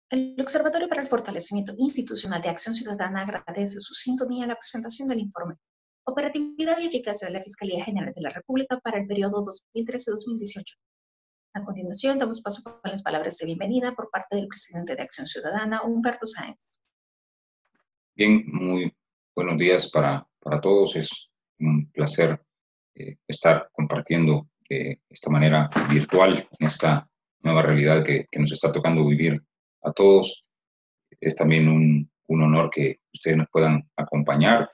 El Observatorio para el Fortalecimiento Institucional de Acción Ciudadana agradece su sintonía en la presentación del informe Operatividad y Eficacia de la Fiscalía General de la República para el periodo 2013-2018. A continuación, damos paso con las palabras de bienvenida por parte del presidente de Acción Ciudadana, Humberto Sáenz. Bien, muy buenos días para todos. Es un placer estar compartiendo de esta manera virtual en esta nueva realidad que nos está tocando vivir a todos. Es también un honor que ustedes nos puedan acompañar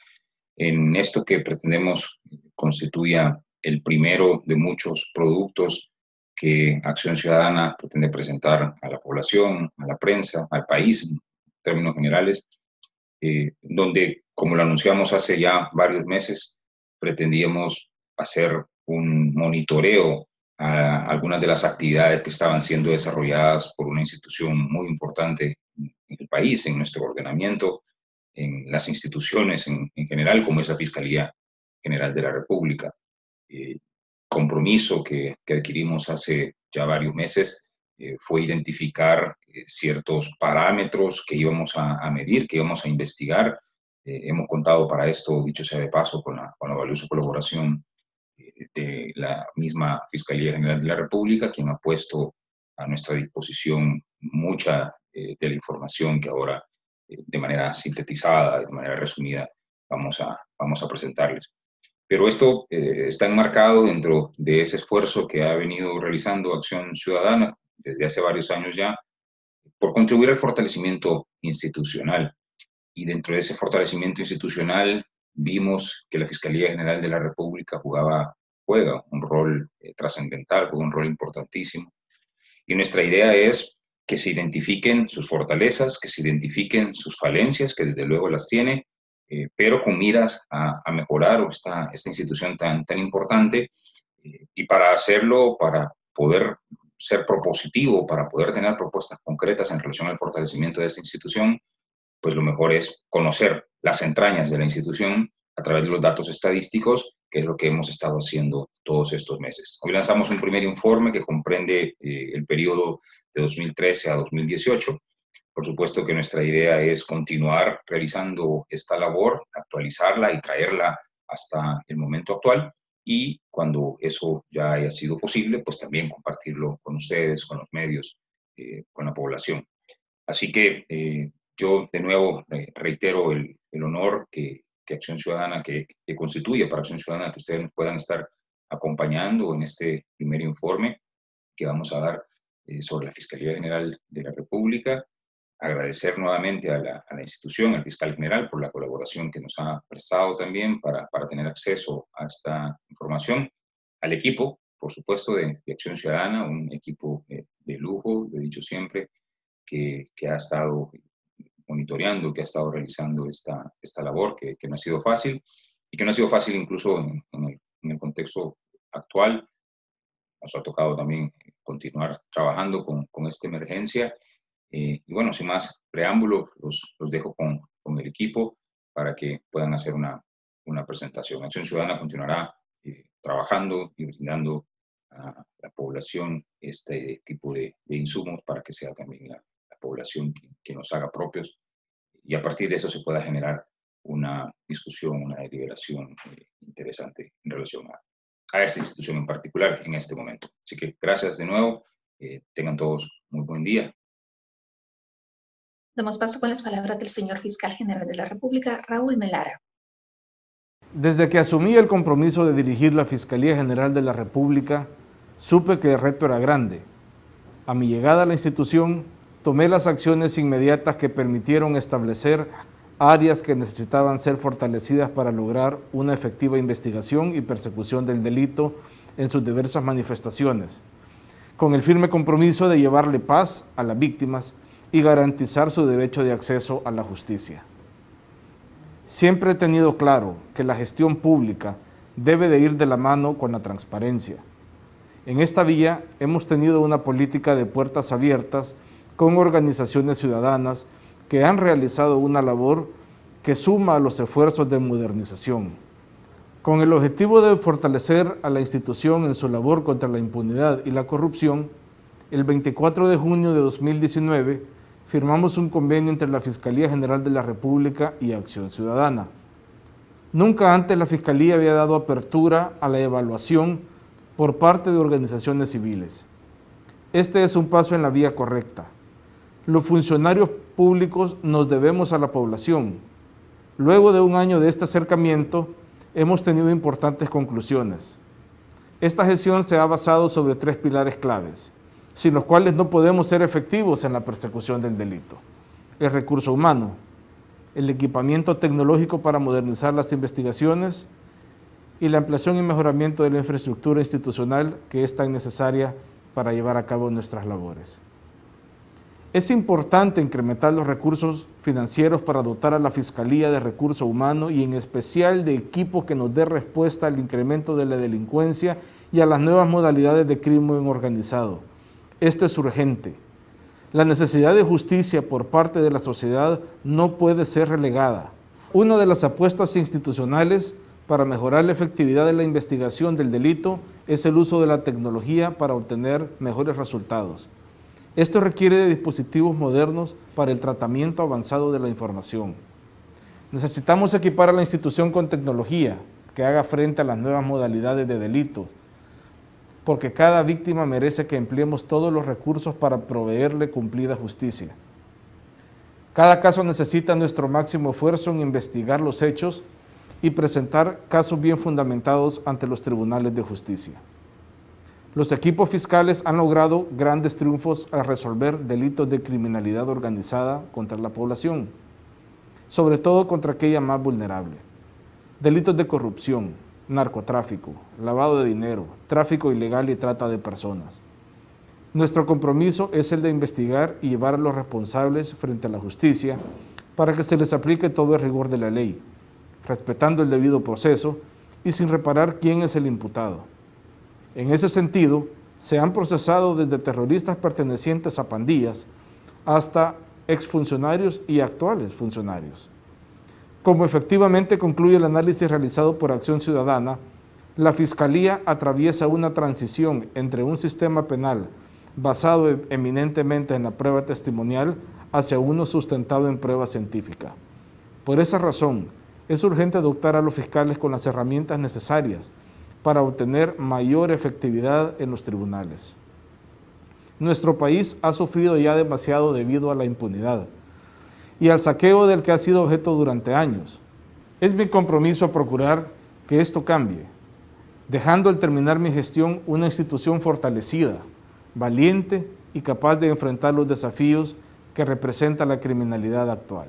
en esto que pretendemos constituya el primero de muchos productos que Acción Ciudadana pretende presentar a la población, a la prensa, al país en términos generales, donde, como lo anunciamos hace ya varios meses, pretendíamos hacer un monitoreo a algunas de las actividades que estaban siendo desarrolladas por una institución muy importante en el país, en nuestro ordenamiento, en las instituciones en general, como es la Fiscalía General de la República. Compromiso que adquirimos hace ya varios meses fue identificar ciertos parámetros que íbamos a medir, que íbamos a investigar. Hemos contado para esto, dicho sea de paso, con la valiosa colaboración de la misma Fiscalía General de la República, quien ha puesto a nuestra disposición mucha de la información que ahora, de manera sintetizada, de manera resumida, vamos a presentarles. Pero esto está enmarcado dentro de ese esfuerzo que ha venido realizando Acción Ciudadana desde hace varios años ya, por contribuir al fortalecimiento institucional. Y dentro de ese fortalecimiento institucional vimos que la Fiscalía General de la República juega un rol trascendental, juega un rol importantísimo. Y nuestra idea es que se identifiquen sus fortalezas, que se identifiquen sus falencias, que desde luego las tiene, pero con miras a mejorar esta institución tan importante, y para hacerlo, para poder ser propositivo, para poder tener propuestas concretas en relación al fortalecimiento de esta institución, pues lo mejor es conocer las entrañas de la institución a través de los datos estadísticos, que es lo que hemos estado haciendo todos estos meses. Hoy lanzamos un primer informe que comprende el periodo de 2013 a 2018. Por supuesto que nuestra idea es continuar realizando esta labor, actualizarla y traerla hasta el momento actual, y cuando eso ya haya sido posible, pues también compartirlo con ustedes, con los medios, con la población. Así que yo de nuevo reitero el honor que Acción Ciudadana, que constituye para Acción Ciudadana, que ustedes puedan estar acompañando en este primer informe que vamos a dar sobre la Fiscalía General de la República. Agradecer nuevamente a la institución, al fiscal general, por la colaboración que nos ha prestado también para tener acceso a esta información. Al equipo, por supuesto, de Acción Ciudadana, un equipo de lujo, lo he dicho siempre, que ha estado monitoreando, que ha estado realizando esta labor, que no ha sido fácil, y que no ha sido fácil incluso en el contexto actual. Nos ha tocado también continuar trabajando con esta emergencia. Y bueno, sin más preámbulos, los dejo con el equipo para que puedan hacer una presentación. Acción Ciudadana continuará trabajando y brindando a la población este tipo de insumos para que sea también la población que nos haga propios, y a partir de eso se pueda generar una discusión, una deliberación interesante en relación a esta institución en particular en este momento. Así que gracias de nuevo, tengan todos muy buen día. Damos paso con las palabras del señor Fiscal General de la República, Raúl Melara. Desde que asumí el compromiso de dirigir la Fiscalía General de la República, supe que el reto era grande. A mi llegada a la institución, tomé las acciones inmediatas que permitieron establecer áreas que necesitaban ser fortalecidas para lograr una efectiva investigación y persecución del delito en sus diversas manifestaciones, con el firme compromiso de llevarle paz a las víctimas y garantizar su derecho de acceso a la justicia. Siempre he tenido claro que la gestión pública debe de ir de la mano con la transparencia. En esta vía hemos tenido una política de puertas abiertas con organizaciones ciudadanas que han realizado una labor que suma a los esfuerzos de modernización. Con el objetivo de fortalecer a la institución en su labor contra la impunidad y la corrupción, el 24 de junio de 2019 firmamos un convenio entre la Fiscalía General de la República y Acción Ciudadana. Nunca antes la Fiscalía había dado apertura a la evaluación por parte de organizaciones civiles. Este es un paso en la vía correcta. Los funcionarios públicos nos debemos a la población. Luego de un año de este acercamiento, hemos tenido importantes conclusiones. Esta gestión se ha basado sobre 3 pilares claves, sin los cuales no podemos ser efectivos en la persecución del delito: el recurso humano, el equipamiento tecnológico para modernizar las investigaciones y la ampliación y mejoramiento de la infraestructura institucional que es tan necesaria para llevar a cabo nuestras labores. Es importante incrementar los recursos financieros para dotar a la Fiscalía de recurso humano y en especial de equipo que nos dé respuesta al incremento de la delincuencia y a las nuevas modalidades de crimen organizado. Esto es urgente. La necesidad de justicia por parte de la sociedad no puede ser relegada. Una de las apuestas institucionales para mejorar la efectividad de la investigación del delito es el uso de la tecnología para obtener mejores resultados. Esto requiere de dispositivos modernos para el tratamiento avanzado de la información. Necesitamos equipar a la institución con tecnología que haga frente a las nuevas modalidades de delitos, porque cada víctima merece que empleemos todos los recursos para proveerle cumplida justicia. Cada caso necesita nuestro máximo esfuerzo en investigar los hechos y presentar casos bien fundamentados ante los tribunales de justicia. Los equipos fiscales han logrado grandes triunfos al resolver delitos de criminalidad organizada contra la población, sobre todo contra aquella más vulnerable. Delitos de corrupción, narcotráfico, lavado de dinero, tráfico ilegal y trata de personas. Nuestro compromiso es el de investigar y llevar a los responsables frente a la justicia para que se les aplique todo el rigor de la ley, respetando el debido proceso y sin reparar quién es el imputado. En ese sentido, se han procesado desde terroristas pertenecientes a pandillas hasta exfuncionarios y actuales funcionarios. Como efectivamente concluye el análisis realizado por Acción Ciudadana, la Fiscalía atraviesa una transición entre un sistema penal basado eminentemente en la prueba testimonial hacia uno sustentado en prueba científica. Por esa razón, es urgente dotar a los fiscales con las herramientas necesarias para obtener mayor efectividad en los tribunales. Nuestro país ha sufrido ya demasiado debido a la impunidad y al saqueo del que ha sido objeto durante años. Es mi compromiso procurar que esto cambie, dejando al terminar mi gestión una institución fortalecida, valiente y capaz de enfrentar los desafíos que representa la criminalidad actual.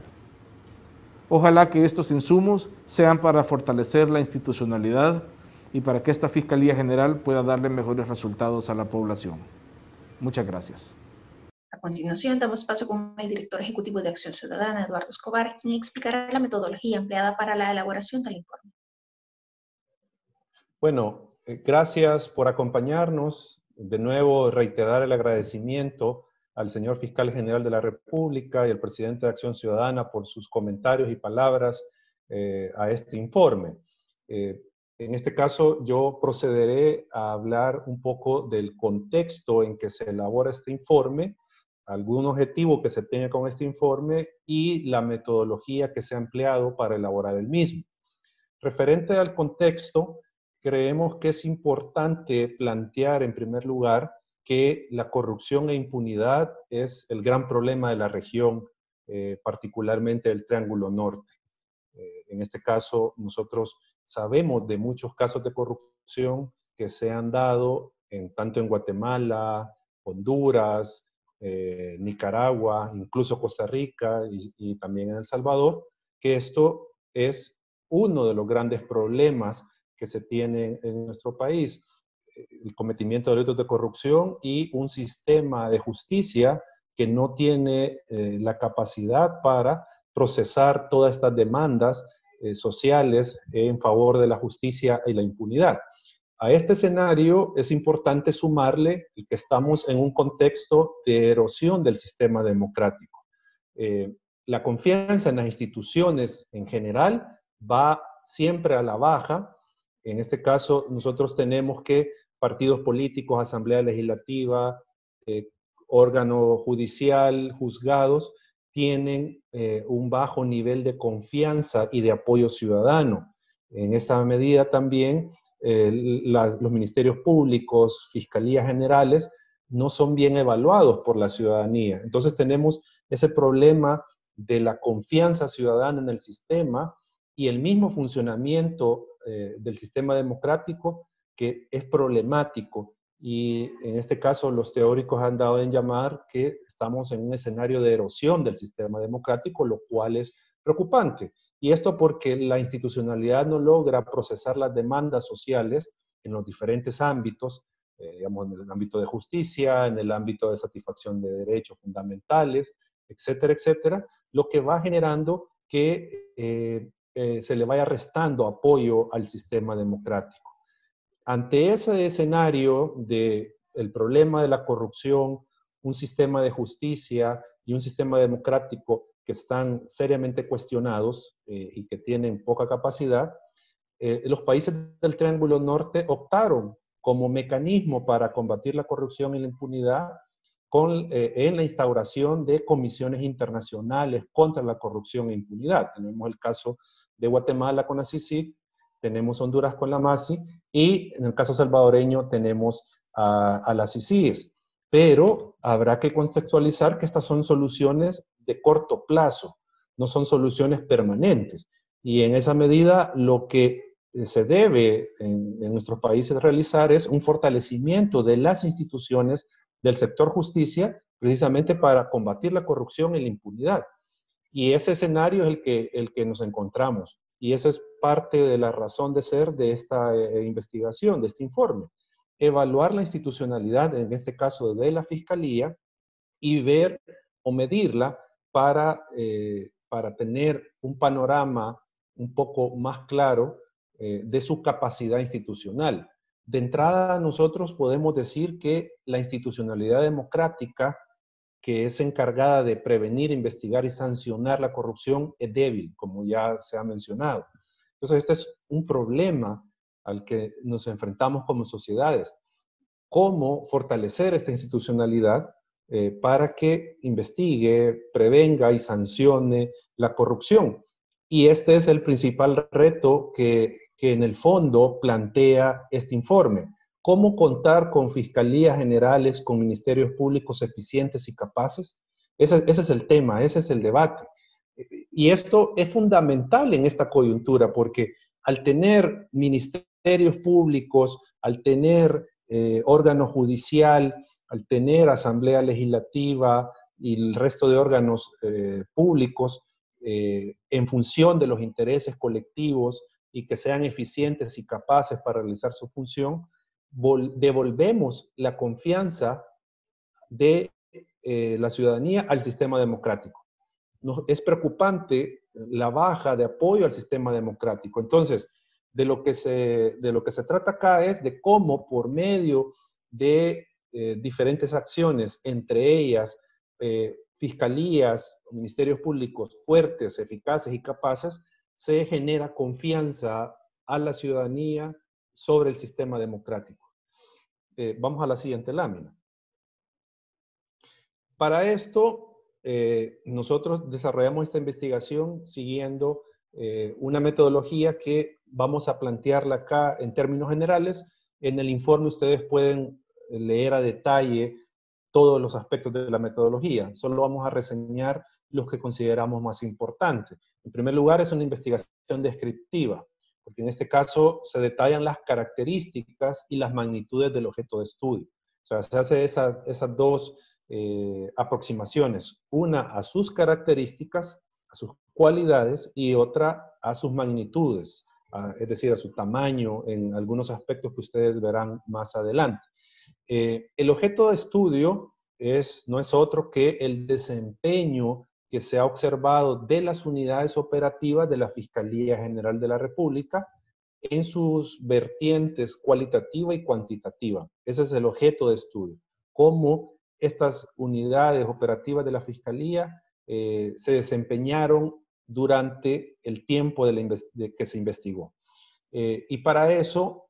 Ojalá que estos insumos sean para fortalecer la institucionalidad y para que esta Fiscalía General pueda darle mejores resultados a la población. Muchas gracias. A continuación, damos paso con el director ejecutivo de Acción Ciudadana, Eduardo Escobar, quien explicará la metodología empleada para la elaboración del informe. Bueno, gracias por acompañarnos. De nuevo, reiterar el agradecimiento al señor Fiscal General de la República y al presidente de Acción Ciudadana por sus comentarios y palabras a este informe. En este caso, yo procederé a hablar un poco del contexto en que se elabora este informe, algún objetivo que se tiene con este informe y la metodología que se ha empleado para elaborar el mismo. Referente al contexto, creemos que es importante plantear en primer lugar que la corrupción e impunidad es el gran problema de la región, particularmente del Triángulo Norte. En este caso, nosotros sabemos de muchos casos de corrupción que se han dado tanto en Guatemala, Honduras, Nicaragua, incluso Costa Rica y también en El Salvador, que esto es uno de los grandes problemas que se tiene en nuestro país, el cometimiento de delitos de corrupción y un sistema de justicia que no tiene la capacidad para procesar todas estas demandas sociales en favor de la justicia y la impunidad. A este escenario es importante sumarle el que estamos en un contexto de erosión del sistema democrático. La confianza en las instituciones en general va siempre a la baja. En este caso, nosotros tenemos que partidos políticos, Asamblea Legislativa, órgano judicial, juzgados, tienen un bajo nivel de confianza y de apoyo ciudadano. En esta medida también los ministerios públicos, fiscalías generales, no son bien evaluados por la ciudadanía. Entonces tenemos ese problema de la confianza ciudadana en el sistema y el mismo funcionamiento del sistema democrático, que es problemático. Y en este caso los teóricos han dado en llamar que estamos en un escenario de erosión del sistema democrático, lo cual es preocupante. Y esto porque la institucionalidad no logra procesar las demandas sociales en los diferentes ámbitos, digamos, en el ámbito de justicia, en el ámbito de satisfacción de derechos fundamentales, etcétera, etcétera, lo que va generando que se le vaya restando apoyo al sistema democrático. Ante ese escenario del problema de la corrupción, un sistema de justicia y un sistema democrático que están seriamente cuestionados y que tienen poca capacidad, los países del Triángulo Norte optaron como mecanismo para combatir la corrupción y la impunidad en la instauración de comisiones internacionales contra la corrupción e impunidad. Tenemos el caso de Guatemala con la CICIG, tenemos Honduras con la MASI y en el caso salvadoreño tenemos a las CICIGs. Pero habrá que contextualizar que estas son soluciones de corto plazo, no son soluciones permanentes. Y en esa medida lo que se debe en nuestros países realizar es un fortalecimiento de las instituciones del sector justicia, precisamente para combatir la corrupción y la impunidad. Y ese escenario es el que nos encontramos. Y esa es parte de la razón de ser de esta investigación, de este informe. Evaluar la institucionalidad, en este caso de la Fiscalía, y ver o medirla para tener un panorama un poco más claro de su capacidad institucional. De entrada, nosotros podemos decir que la institucionalidad democrática, que es encargada de prevenir, investigar y sancionar la corrupción, es débil, como ya se ha mencionado. Entonces, este es un problema al que nos enfrentamos como sociedades. ¿Cómo fortalecer esta institucionalidad para que investigue, prevenga y sancione la corrupción? Y este es el principal reto que en el fondo plantea este informe. ¿Cómo contar con fiscalías generales, con ministerios públicos eficientes y capaces? Ese es el tema, ese es el debate. Y esto es fundamental en esta coyuntura, porque al tener ministerios públicos, al tener órgano judicial, al tener asamblea legislativa y el resto de órganos públicos en función de los intereses colectivos y que sean eficientes y capaces para realizar su función, devolvemos la confianza de la ciudadanía al sistema democrático. Es preocupante la baja de apoyo al sistema democrático. Entonces, de lo que se trata acá es de cómo por medio de diferentes acciones, entre ellas fiscalías, ministerios públicos fuertes, eficaces y capaces, se genera confianza a la ciudadanía sobre el sistema democrático. Vamos a la siguiente lámina. Para esto, nosotros desarrollamos esta investigación siguiendo una metodología que vamos a plantearla acá en términos generales. En el informe ustedes pueden leer a detalle todos los aspectos de la metodología. Solo vamos a reseñar los que consideramos más importantes. En primer lugar, es una investigación descriptiva, porque en este caso se detallan las características y las magnitudes del objeto de estudio. O sea, se hace esas dos aproximaciones, una a sus características, a sus cualidades, y otra a sus magnitudes, es decir, a su tamaño en algunos aspectos que ustedes verán más adelante. El objeto de estudio no es otro que el desempeño que se ha observado de las unidades operativas de la Fiscalía General de la República en sus vertientes cualitativa y cuantitativa. Ese es el objeto de estudio. Cómo estas unidades operativas de la Fiscalía se desempeñaron durante el tiempo que se investigó. Y para eso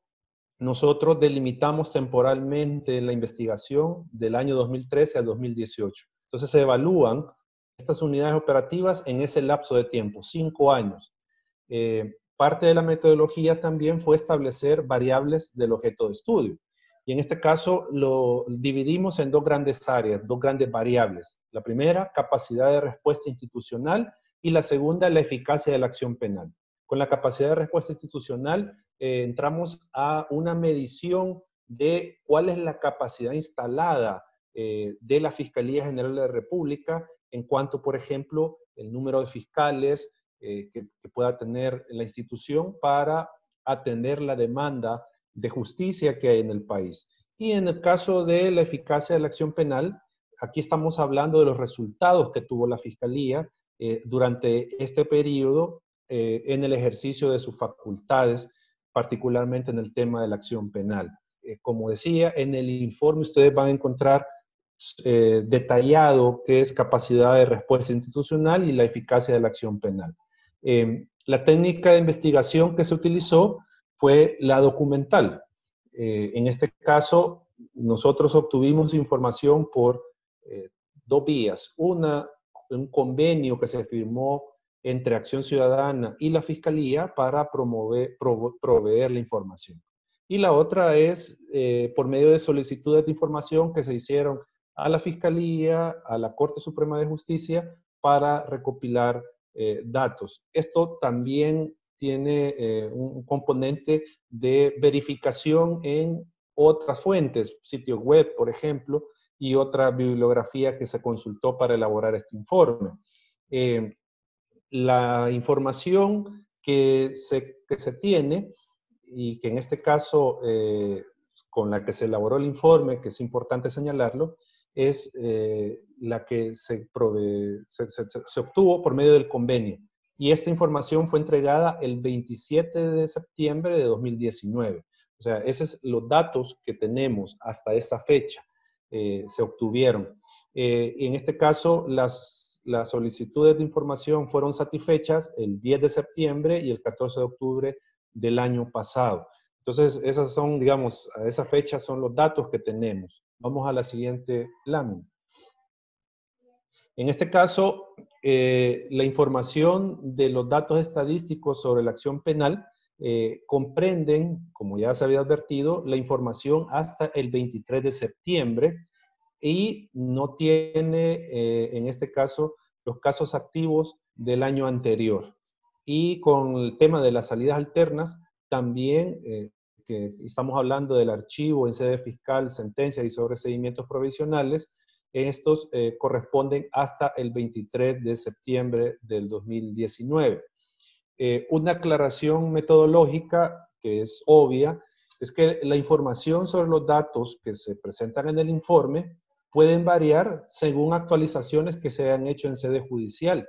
nosotros delimitamos temporalmente la investigación del año 2013 al 2018. Entonces se evalúan estas unidades operativas en ese lapso de tiempo, 5 años. Parte de la metodología también fue establecer variables del objeto de estudio. Y en este caso lo dividimos en 2 grandes áreas, 2 grandes variables. La primera, capacidad de respuesta institucional, y la segunda, la eficacia de la acción penal. Con la capacidad de respuesta institucional entramos a una medición de cuál es la capacidad instalada de la Fiscalía General de la República en cuanto, por ejemplo, el número de fiscales que pueda tener la institución para atender la demanda de justicia que hay en el país. Y en el caso de la eficacia de la acción penal, aquí estamos hablando de los resultados que tuvo la Fiscalía durante este periodo en el ejercicio de sus facultades, particularmente en el tema de la acción penal. Como decía, en el informe ustedes van a encontrar detallado qué es capacidad de respuesta institucional y la eficacia de la acción penal. La técnica de investigación que se utilizó fue la documental. En este caso, nosotros obtuvimos información por 2 vías. Una, un convenio que se firmó entre Acción Ciudadana y la Fiscalía para proveer la información. Y la otra es por medio de solicitudes de información que se hicieron a la Fiscalía, a la Corte Suprema de Justicia, para recopilar datos. Esto también tiene un componente de verificación en otras fuentes, sitios web, por ejemplo, y otra bibliografía que se consultó para elaborar este informe. La información que se tiene y que en este caso con la que se elaboró el informe, que es importante señalarlo, es la que se obtuvo por medio del convenio. Y esta información fue entregada el 27 de septiembre de 2019. O sea, esos son los datos que tenemos hasta esta fecha. Se obtuvieron. En este caso, las solicitudes de información fueron satisfechas el 10 de septiembre y el 14 de octubre del año pasado. Entonces, esas son, digamos, a esa fecha son los datos que tenemos. Vamos a la siguiente lámina. En este caso, la información de los datos estadísticos sobre la acción penal comprenden, como ya se había advertido, la información hasta el 23 de septiembre y no tiene, en este caso, los casos activos del año anterior. Y con el tema de las salidas alternas, también que estamos hablando del archivo en sede fiscal, sentencias y sobreseimientos provisionales, estos corresponden hasta el 23 de septiembre del 2019. Una aclaración metodológica que es obvia es que la información sobre los datos que se presentan en el informe pueden variar según actualizaciones que se hayan hecho en sede judicial,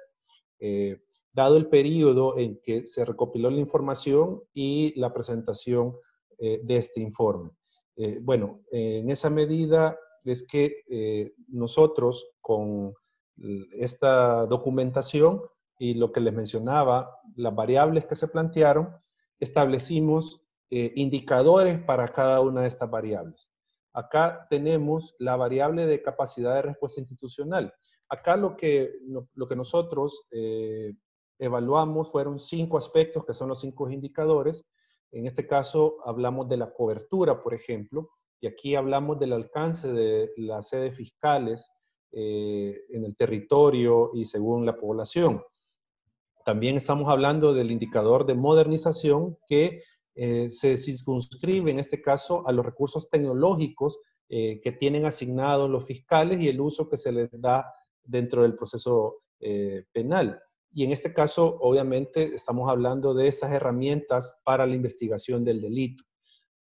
dado el periodo en que se recopiló la información y la presentación de este informe. Bueno, en esa medida es que nosotros con esta documentación y lo que les mencionaba, las variables que se plantearon, establecimos indicadores para cada una de estas variables. Acá tenemos la variable de capacidad de respuesta institucional. Acá lo que nosotros evaluamos fueron 5 aspectos, que son los 5 indicadores. En este caso hablamos de la cobertura, por ejemplo, y aquí hablamos del alcance de las sedes fiscales en el territorio y según la población. También estamos hablando del indicador de modernización que se circunscribe en este caso a los recursos tecnológicos que tienen asignados los fiscales y el uso que se les da dentro del proceso penal. Y en este caso, obviamente, estamos hablando de esas herramientas para la investigación del delito.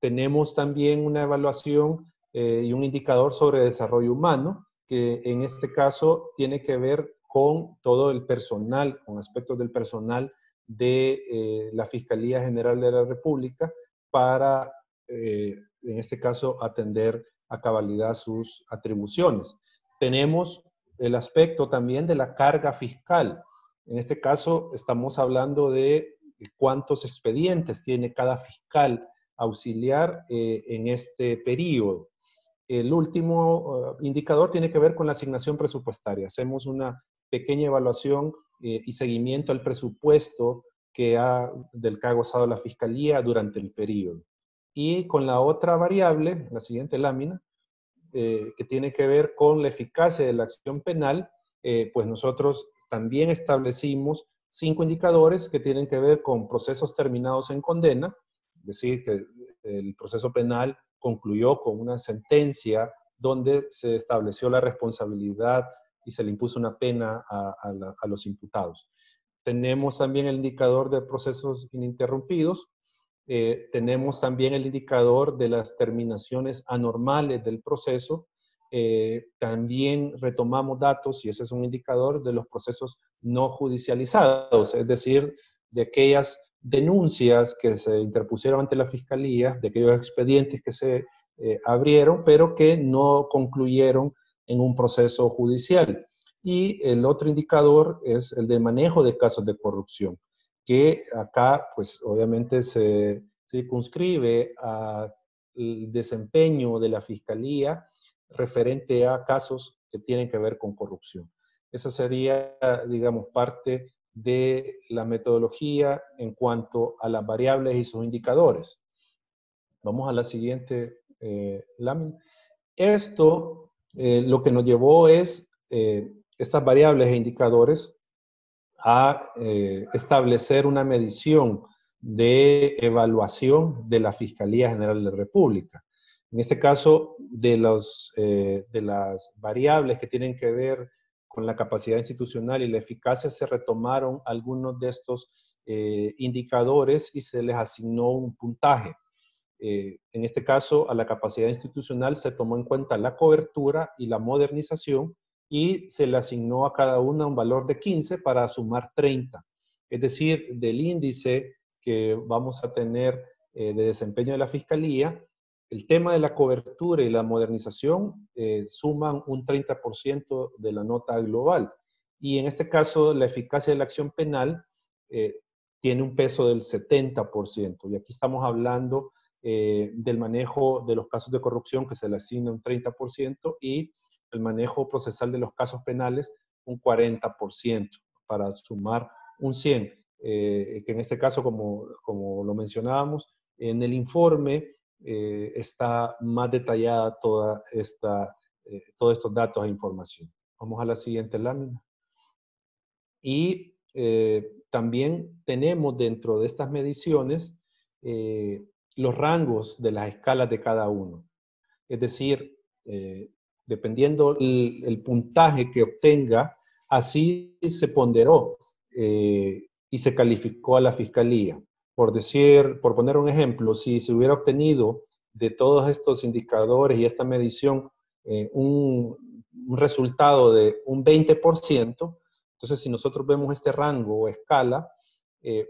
Tenemos también una evaluación y un indicador sobre desarrollo humano, que en este caso tiene que ver con todo el personal, con aspectos del personal de la Fiscalía General de la República para, en este caso, atender a cabalidad sus atribuciones. Tenemos el aspecto también de la carga fiscal. En este caso, estamos hablando de cuántos expedientes tiene cada fiscal auxiliar en este periodo. El último indicador tiene que ver con la asignación presupuestaria. Hacemos una pequeña evaluación y seguimiento al presupuesto del que ha gozado la Fiscalía durante el periodo. Y con la otra variable, la siguiente lámina, que tiene que ver con la eficacia de la acción penal, pues nosotros también establecimos 5 indicadores que tienen que ver con procesos terminados en condena, es decir, que el proceso penal concluyó con una sentencia donde se estableció la responsabilidad y se le impuso una pena a los imputados. Tenemos también el indicador de procesos ininterrumpidos. Tenemos también el indicador de las terminaciones anormales del proceso. También retomamos datos, y ese es un indicador de los procesos no judicializados, es decir, de aquellas denuncias que se interpusieron ante la Fiscalía, de aquellos expedientes que se abrieron, pero que no concluyeron en un proceso judicial. Y el otro indicador es el de manejo de casos de corrupción, que acá, pues, obviamente se circunscribe al desempeño de la Fiscalía referente a casos que tienen que ver con corrupción. Esa sería, digamos, parte de la metodología en cuanto a las variables y sus indicadores. Vamos a la siguiente lámina. Esto lo que nos llevó es estas variables e indicadores a establecer una medición de evaluación de la Fiscalía General de la República. En este caso, de las variables que tienen que ver con la capacidad institucional y la eficacia, se retomaron algunos de estos indicadores y se les asignó un puntaje. En este caso, a la capacidad institucional se tomó en cuenta la cobertura y la modernización, y se le asignó a cada una un valor de 15 para sumar 30. Es decir, del índice que vamos a tener de desempeño de la Fiscalía, el tema de la cobertura y la modernización suman un 30% de la nota global. Y en este caso, la eficacia de la acción penal tiene un peso del 70%. Y aquí estamos hablando del manejo de los casos de corrupción, que se le asigna un 30%, y el manejo procesal de los casos penales un 40%, para sumar un 100%, que en este caso, como lo mencionábamos, en el informe está más detallada todos estos datos e información. Vamos a la siguiente lámina. Y también tenemos dentro de estas mediciones los rangos de las escalas de cada uno. Es decir, dependiendo el puntaje que obtenga, así se ponderó y se calificó a la Fiscalía. Por poner un ejemplo, si se hubiera obtenido de todos estos indicadores y esta medición un resultado de un 20%, entonces si nosotros vemos este rango o escala,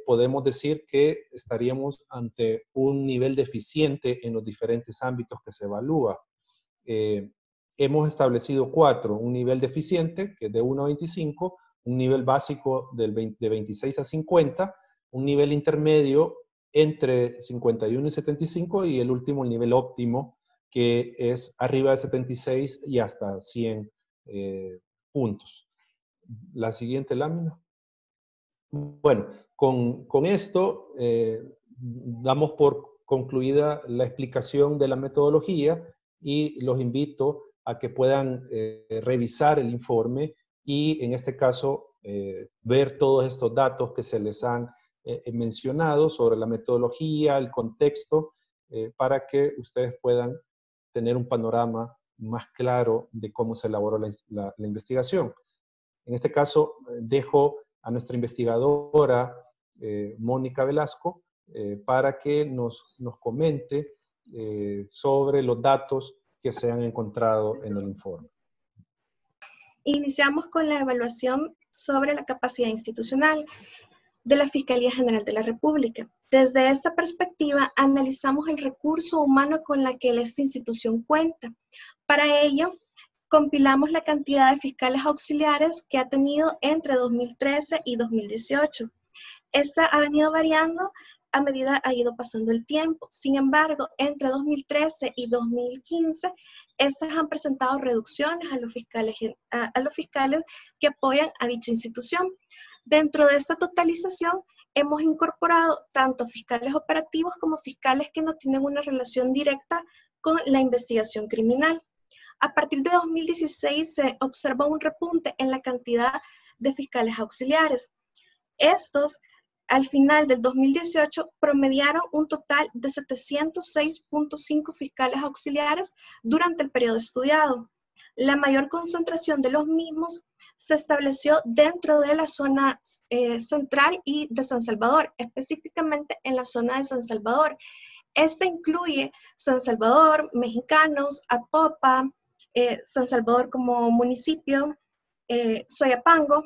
podemos decir que estaríamos ante un nivel deficiente en los diferentes ámbitos que se evalúa. Hemos establecido 4, un nivel deficiente, que es de 1 a 25, un nivel básico de 26 a 50, un nivel intermedio entre 51 y 75, y el último, el nivel óptimo, que es arriba de 76 y hasta 100 puntos. La siguiente lámina. Bueno, con esto damos por concluida la explicación de la metodología, y los invito a que puedan revisar el informe y, en este caso, ver todos estos datos que se les han mencionado sobre la metodología, el contexto, para que ustedes puedan tener un panorama más claro de cómo se elaboró la investigación. En este caso, dejo a nuestra investigadora, Mónica Velasco, para que nos comente sobre los datos que se han encontrado en el informe. Iniciamos con la evaluación sobre la capacidad institucional de la Fiscalía General de la República. Desde esta perspectiva, analizamos el recurso humano con la que esta institución cuenta. Para ello, compilamos la cantidad de fiscales auxiliares que ha tenido entre 2013 y 2018. Esta ha venido variando a medida ha ido pasando el tiempo. Sin embargo, entre 2013 y 2015, estas han presentado reducciones a los fiscales que apoyan a dicha institución. Dentro de esta totalización, hemos incorporado tanto fiscales operativos como fiscales que no tienen una relación directa con la investigación criminal. A partir de 2016 se observa un repunte en la cantidad de fiscales auxiliares. Estos, al final del 2018, promediaron un total de 706.5 fiscales auxiliares durante el periodo estudiado. La mayor concentración de los mismos se estableció dentro de la zona central y de San Salvador, específicamente en la zona de San Salvador. Esta incluye San Salvador, Mexicanos, Apopa, San Salvador como municipio, Soyapango,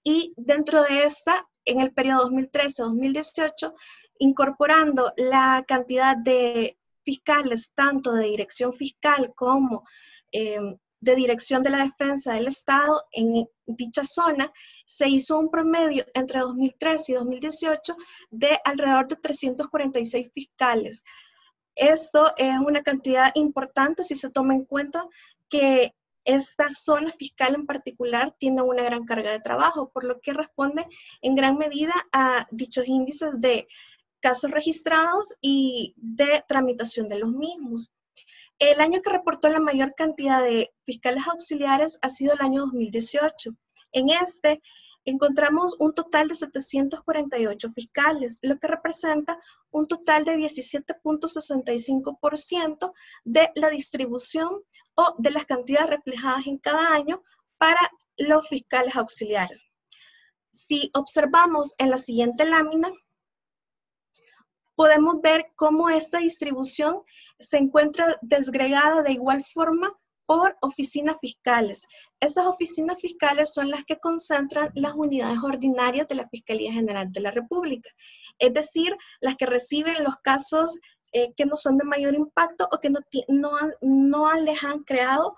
y dentro de esta, en el periodo 2013-2018, incorporando la cantidad de fiscales, tanto de dirección fiscal como de dirección de la defensa del Estado en dicha zona, se hizo un promedio entre 2013 y 2018 de alrededor de 346 fiscales. Esto es una cantidad importante si se toma en cuenta que esta zona fiscal en particular tiene una gran carga de trabajo, por lo que responde en gran medida a dichos índices de casos registrados y de tramitación de los mismos. El año que reportó la mayor cantidad de fiscales auxiliares ha sido el año 2018. En este encontramos un total de 748 fiscales, lo que representa un total de 17.65% de la distribución o de las cantidades reflejadas en cada año para los fiscales auxiliares. Si observamos en la siguiente lámina, podemos ver cómo esta distribución se encuentra desgregada de igual forma por oficinas fiscales. Estas oficinas fiscales son las que concentran las unidades ordinarias de la Fiscalía General de la República, es decir, las que reciben los casos que no son de mayor impacto o que no les han creado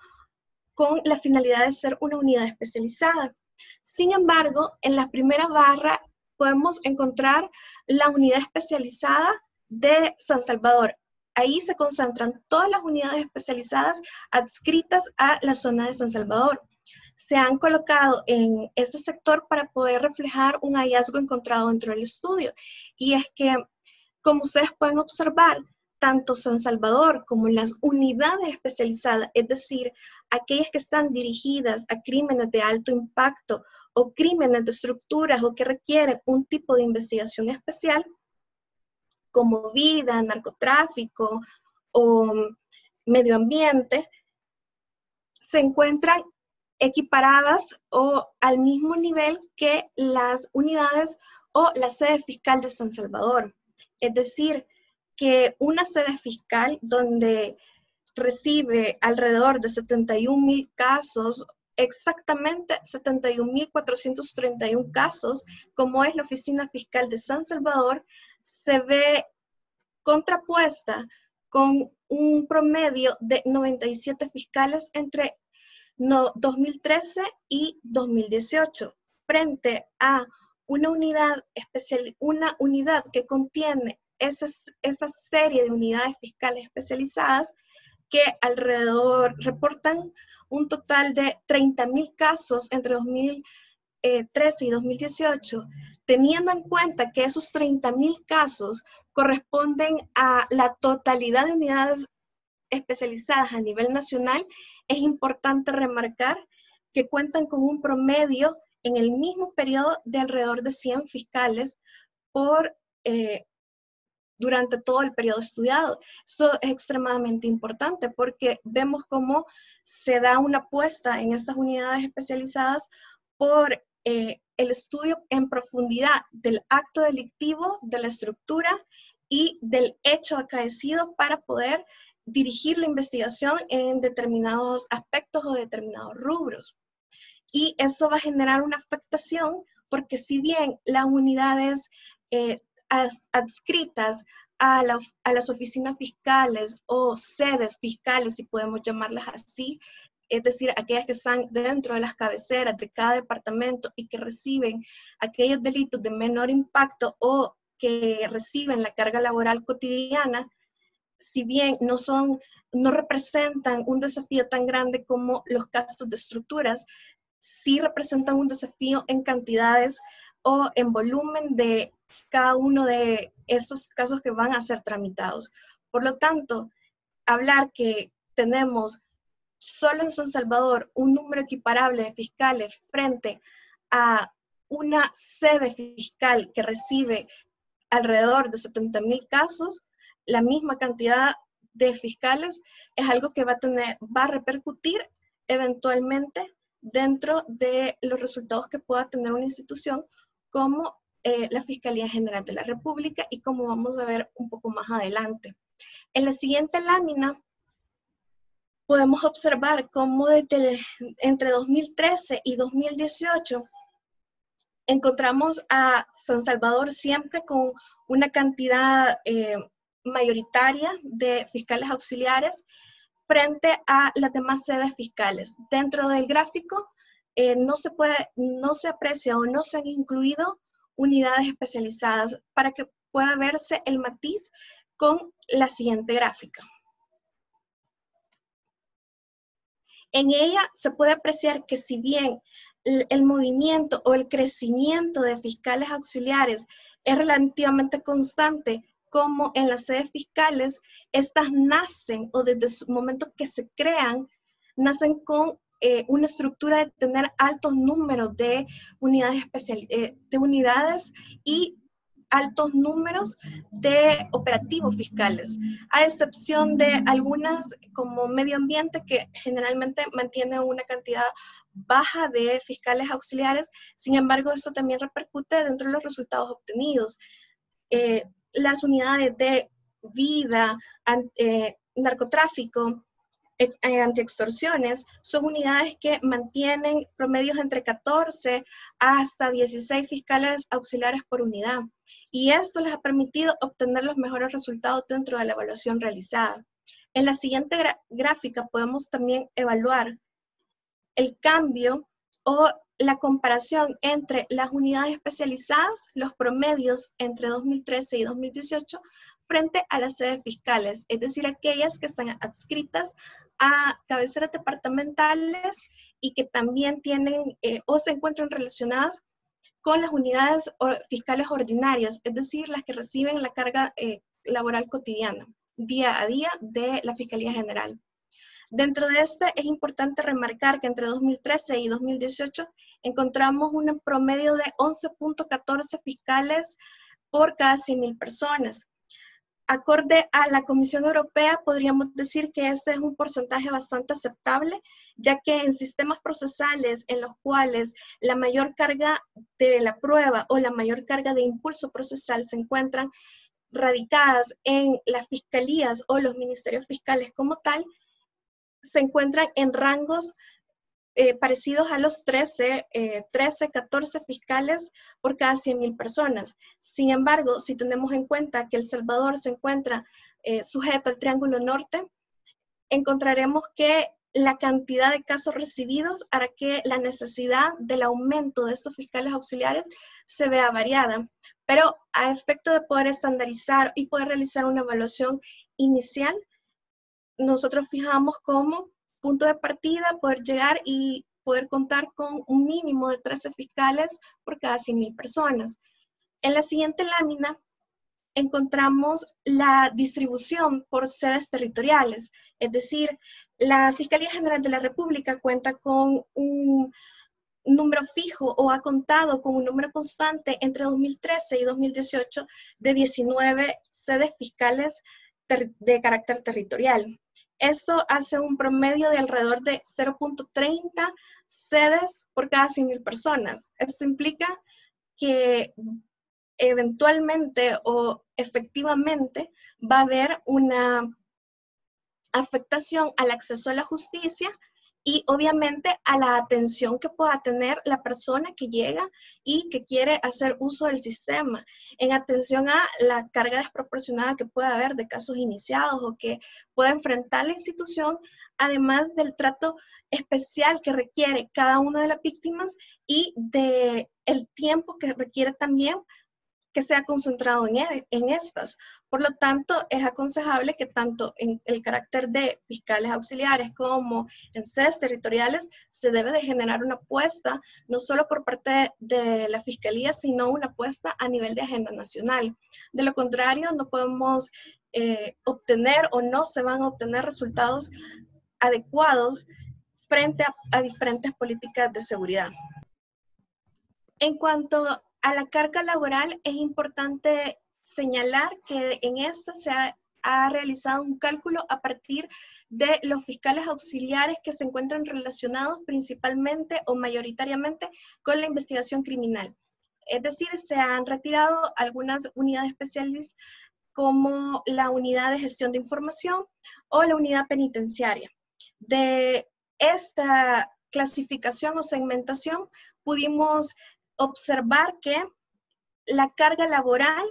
con la finalidad de ser una unidad especializada. Sin embargo, en la primera barra podemos encontrar la unidad especializada de San Salvador. Ahí se concentran todas las unidades especializadas adscritas a la zona de San Salvador. Se han colocado en ese sector para poder reflejar un hallazgo encontrado dentro del estudio. Y es que, como ustedes pueden observar, tanto San Salvador como las unidades especializadas, es decir, aquellas que están dirigidas a crímenes de alto impacto o crímenes de estructuras o que requieren un tipo de investigación especial, como vida, narcotráfico o medio ambiente, se encuentran equiparadas o al mismo nivel que las unidades o la sede fiscal de San Salvador. Es decir, que una sede fiscal donde recibe alrededor de 71,000 casos, exactamente 71,431 casos, como es la Oficina Fiscal de San Salvador, se ve contrapuesta con un promedio de 97 fiscales entre 2013 y 2018, frente a una unidad que contiene esa serie de unidades fiscales especializadas que alrededor reportan un total de 30,000 casos entre 2013 y 2018, teniendo en cuenta que esos 30,000 casos corresponden a la totalidad de unidades especializadas a nivel nacional, es importante remarcar que cuentan con un promedio en el mismo periodo de alrededor de 100 fiscales durante todo el periodo estudiado. Eso es extremadamente importante porque vemos cómo se da una apuesta en estas unidades especializadas por el estudio en profundidad del acto delictivo, de la estructura y del hecho acaecido para poder dirigir la investigación en determinados aspectos o determinados rubros. Y eso va a generar una afectación porque si bien las unidades adscritas a las oficinas fiscales o sedes fiscales, si podemos llamarlas así, es decir, aquellas que están dentro de las cabeceras de cada departamento y que reciben aquellos delitos de menor impacto o que reciben la carga laboral cotidiana, si bien no representan un desafío tan grande como los casos de estructuras, sí representan un desafío en cantidades o en volumen de cada uno de esos casos que van a ser tramitados. Por lo tanto, hablar que tenemos solo en San Salvador un número equiparable de fiscales frente a una sede fiscal que recibe alrededor de 70,000 casos, la misma cantidad de fiscales, es algo que va a repercutir eventualmente dentro de los resultados que pueda tener una institución como la Fiscalía General de la República, y como vamos a ver un poco más adelante. En la siguiente lámina podemos observar cómo entre 2013 y 2018 encontramos a San Salvador siempre con una cantidad mayoritaria de fiscales auxiliares frente a las demás sedes fiscales. Dentro del gráfico no se aprecia o no se han incluido unidades especializadas para que pueda verse el matiz con la siguiente gráfica. En ella se puede apreciar que si bien el movimiento o el crecimiento de fiscales auxiliares es relativamente constante, como en las sedes fiscales, estas nacen, o desde el momento que se crean, nacen con una estructura de tener altos números de unidades y altos números de operativos fiscales, a excepción de algunas como medio ambiente, que generalmente mantiene una cantidad baja de fiscales auxiliares. Sin embargo, eso también repercute dentro de los resultados obtenidos. Las unidades de vida, narcotráfico, antiextorsiones, son unidades que mantienen promedios entre 14 hasta 16 fiscales auxiliares por unidad. Y esto les ha permitido obtener los mejores resultados dentro de la evaluación realizada. En la siguiente gráfica podemos también evaluar el cambio o la comparación entre las unidades especializadas, los promedios entre 2013 y 2018, frente a las sedes fiscales, es decir, aquellas que están adscritas a cabeceras departamentales y que también tienen o se encuentran relacionadas con las unidades fiscales ordinarias, es decir, las que reciben la carga laboral cotidiana, día a día, de la Fiscalía General. Dentro de este es importante remarcar que entre 2013 y 2018 encontramos un promedio de 11.14 fiscales por cada 100,000 personas. Acorde a la Comisión Europea, podríamos decir que este es un porcentaje bastante aceptable, ya que en sistemas procesales en los cuales la mayor carga de la prueba o la mayor carga de impulso procesal se encuentran radicadas en las fiscalías o los ministerios fiscales como tal, se encuentran en rangos parecidos a los 13, 14 fiscales por cada 100,000 personas. Sin embargo, si tenemos en cuenta que El Salvador se encuentra sujeto al Triángulo Norte, encontraremos que la cantidad de casos recibidos hará que la necesidad del aumento de estos fiscales auxiliares se vea variada. Pero a efecto de poder estandarizar y poder realizar una evaluación inicial, nosotros fijamos como punto de partida poder llegar y poder contar con un mínimo de 13 fiscales por cada 100,000 personas. En la siguiente lámina encontramos la distribución por sedes territoriales, es decir, la Fiscalía General de la República cuenta con un número fijo o ha contado con un número constante entre 2013 y 2018 de 19 sedes fiscales de carácter territorial. Esto hace un promedio de alrededor de 0.30 sedes por cada 100,000 personas. Esto implica que eventualmente o efectivamente va a haber una afectación al acceso a la justicia y obviamente a la atención que pueda tener la persona que llega y que quiere hacer uso del sistema, en atención a la carga desproporcionada que pueda haber de casos iniciados o que pueda enfrentar la institución, además del trato especial que requiere cada una de las víctimas y del tiempo que requiere también que sea concentrado en estas. Por lo tanto, es aconsejable que tanto en el carácter de fiscales auxiliares como en sedes territoriales se debe de generar una apuesta, no solo por parte de la Fiscalía, sino una apuesta a nivel de agenda nacional. De lo contrario, no podemos obtener o no se van a obtener resultados adecuados frente a diferentes políticas de seguridad. En cuanto a la carga laboral, es importante señalar que en esta se ha realizado un cálculo a partir de los fiscales auxiliares que se encuentran relacionados principalmente o mayoritariamente con la investigación criminal. Es decir, se han retirado algunas unidades especiales como la unidad de gestión de información o la unidad penitenciaria. De esta clasificación o segmentación pudimos observar que la carga laboral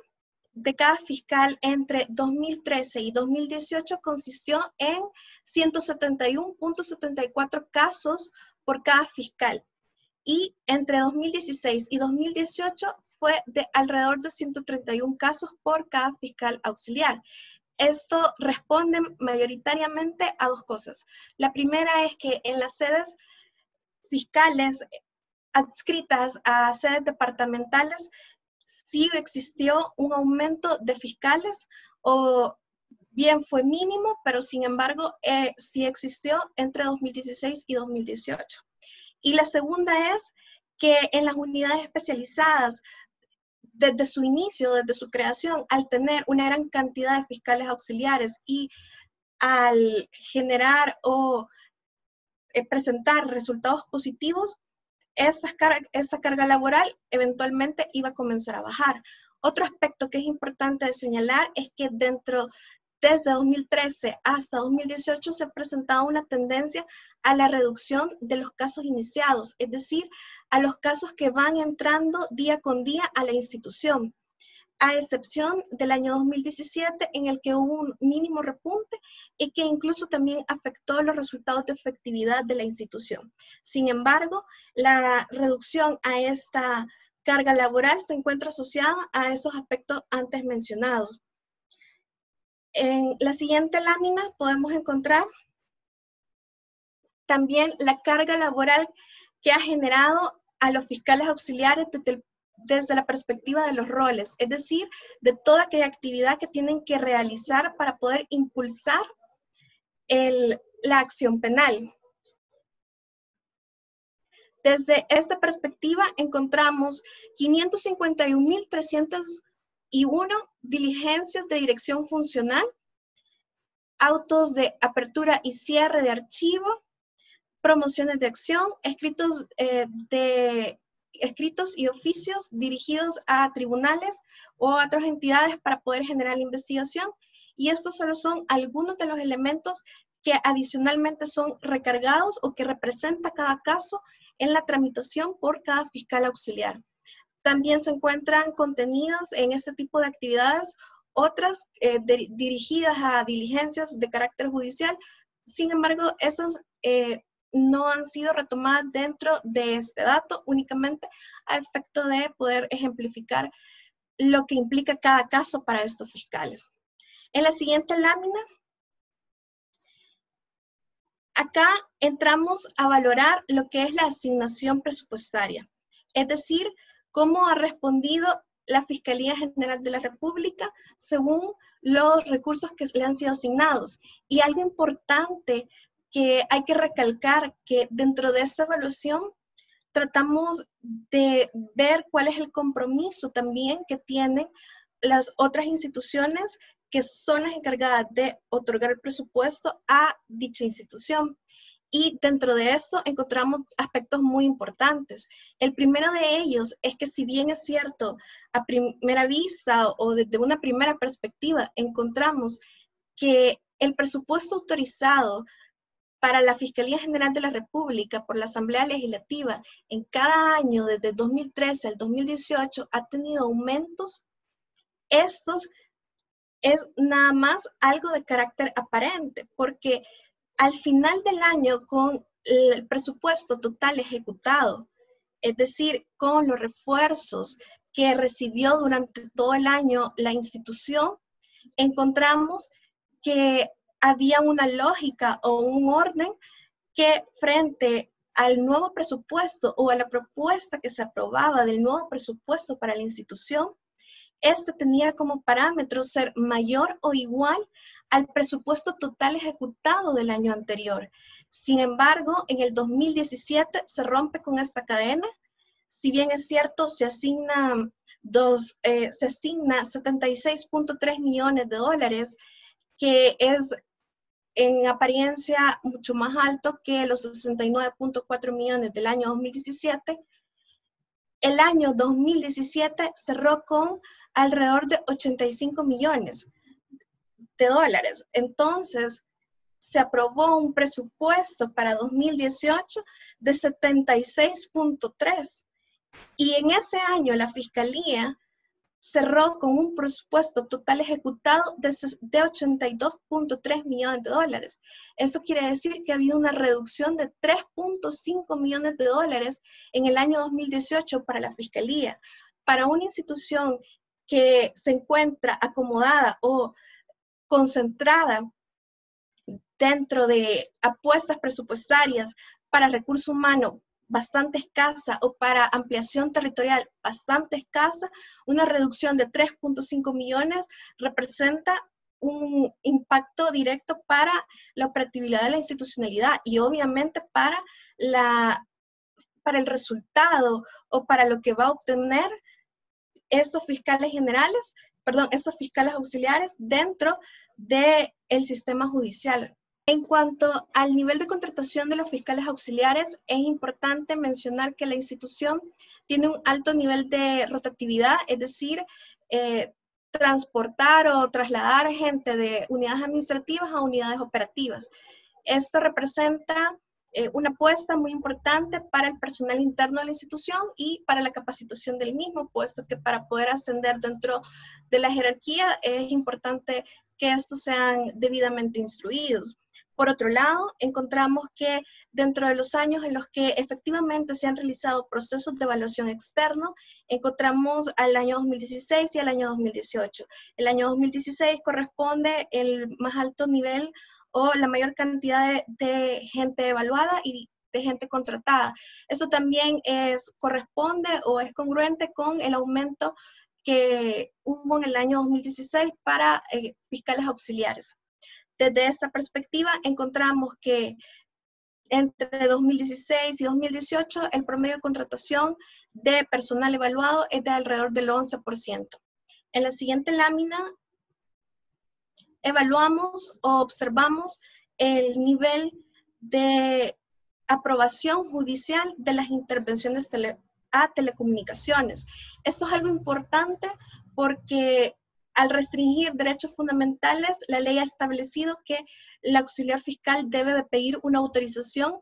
de cada fiscal entre 2013 y 2018 consistió en 171.74 casos por cada fiscal. Y entre 2016 y 2018 fue de alrededor de 131 casos por cada fiscal auxiliar. Esto responde mayoritariamente a dos cosas. La primera es que en las sedes fiscales adscritas a sedes departamentales sí existió un aumento de fiscales, o bien fue mínimo, pero sin embargo sí existió entre 2016 y 2018. Y la segunda es que en las unidades especializadas, desde su inicio, desde su creación, al tener una gran cantidad de fiscales auxiliares y al generar o presentar resultados positivos, esta carga laboral eventualmente iba a comenzar a bajar. Otro aspecto que es importante de señalar es que desde 2013 hasta 2018 se presentaba una tendencia a la reducción de los casos iniciados, es decir, a los casos que van entrando día con día a la institución, a excepción del año 2017 en el que hubo un mínimo repunte y que incluso también afectó los resultados de efectividad de la institución. Sin embargo, la reducción a esta carga laboral se encuentra asociada a esos aspectos antes mencionados. En la siguiente lámina podemos encontrar también la carga laboral que ha generado a los fiscales auxiliares desde la perspectiva de los roles, es decir, de toda aquella actividad que tienen que realizar para poder impulsar la acción penal. Desde esta perspectiva encontramos 551.301 diligencias de dirección funcional, autos de apertura y cierre de archivo, promociones de acción, escritos y oficios dirigidos a tribunales o a otras entidades para poder generar la investigación. Y estos solo son algunos de los elementos que adicionalmente son recargados o que representa cada caso en la tramitación por cada fiscal auxiliar. También se encuentran contenidas en este tipo de actividades otras dirigidas a diligencias de carácter judicial. Sin embargo, esas no han sido retomadas dentro de este dato, únicamente a efecto de poder ejemplificar lo que implica cada caso para estos fiscales. En la siguiente lámina, acá entramos a valorar lo que es la asignación presupuestaria, es decir, cómo ha respondido la Fiscalía General de la República según los recursos que le han sido asignados. Y algo importante que hay que recalcar, que dentro de esa evaluación tratamos de ver cuál es el compromiso también que tienen las otras instituciones que son las encargadas de otorgar el presupuesto a dicha institución. Y dentro de esto encontramos aspectos muy importantes. El primero de ellos es que, si bien es cierto, a primera vista o desde una primera perspectiva, encontramos que el presupuesto autorizado para la Fiscalía General de la República por la Asamblea Legislativa en cada año desde el 2013 al 2018 ha tenido aumentos, estos es nada más algo de carácter aparente, porque al final del año, con el presupuesto total ejecutado, es decir, con los refuerzos que recibió durante todo el año la institución, encontramos que había una lógica o un orden que frente al nuevo presupuesto o a la propuesta que se aprobaba del nuevo presupuesto para la institución, este tenía como parámetro ser mayor o igual al presupuesto total ejecutado del año anterior. Sin embargo, en el 2017 se rompe con esta cadena. Si bien es cierto, se asigna 76.3 millones de dólares, que es en apariencia mucho más alto que los 69.4 millones del año 2017. El año 2017 cerró con alrededor de 85 millones de dólares. Entonces, se aprobó un presupuesto para 2018 de 76.3. Y en ese año la Fiscalía cerró con un presupuesto total ejecutado de 82.3 millones de dólares. Eso quiere decir que ha habido una reducción de 3.5 millones de dólares en el año 2018 para la Fiscalía. Para una institución que se encuentra acomodada o concentrada dentro de apuestas presupuestarias para recurso humano bastante escasa o para ampliación territorial bastante escasa, una reducción de 3.5 millones representa un impacto directo para la operatividad de la institucionalidad y obviamente para el resultado o para lo que va a obtener estos fiscales auxiliares dentro del sistema judicial. En cuanto al nivel de contratación de los fiscales auxiliares, es importante mencionar que la institución tiene un alto nivel de rotatividad, es decir, transportar o trasladar gente de unidades administrativas a unidades operativas. Esto representa una apuesta muy importante para el personal interno de la institución y para la capacitación del mismo, puesto que para poder ascender dentro de la jerarquía es importante que estos sean debidamente instruidos. Por otro lado, encontramos que dentro de los años en los que efectivamente se han realizado procesos de evaluación externo, encontramos al año 2016 y al año 2018. El año 2016 corresponde el más alto nivel o la mayor cantidad de gente evaluada y de gente contratada. Eso también corresponde o es congruente con el aumento que hubo en el año 2016 para fiscales auxiliares. Desde esta perspectiva, encontramos que entre 2016 y 2018, el promedio de contratación de personal evaluado es de alrededor del 11%. En la siguiente lámina, evaluamos o observamos el nivel de aprobación judicial de las intervenciones a telecomunicaciones. Esto es algo importante porque al restringir derechos fundamentales, la ley ha establecido que el auxiliar fiscal debe de pedir una autorización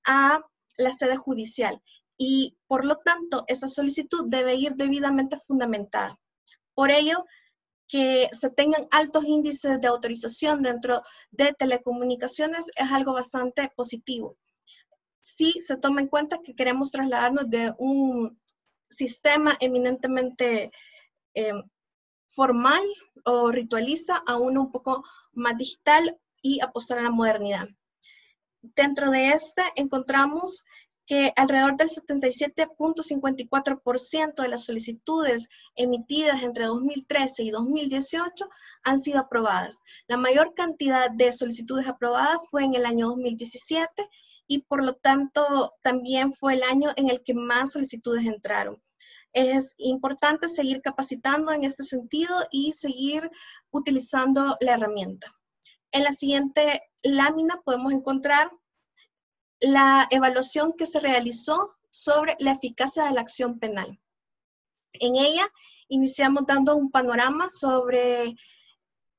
a la sede judicial y, por lo tanto, esa solicitud debe ir debidamente fundamentada. Por ello, que se tengan altos índices de autorización dentro de telecomunicaciones es algo bastante positivo. Si se toma en cuenta que queremos trasladarnos de un sistema eminentemente formal o ritualista a uno un poco más digital y apostar a la modernidad. Dentro de este encontramos que alrededor del 77.54% de las solicitudes emitidas entre 2013 y 2018 han sido aprobadas. La mayor cantidad de solicitudes aprobadas fue en el año 2017 y por lo tanto también fue el año en el que más solicitudes entraron. Es importante seguir capacitando en este sentido y seguir utilizando la herramienta. En la siguiente lámina podemos encontrar la evaluación que se realizó sobre la eficacia de la acción penal. En ella iniciamos dando un panorama sobre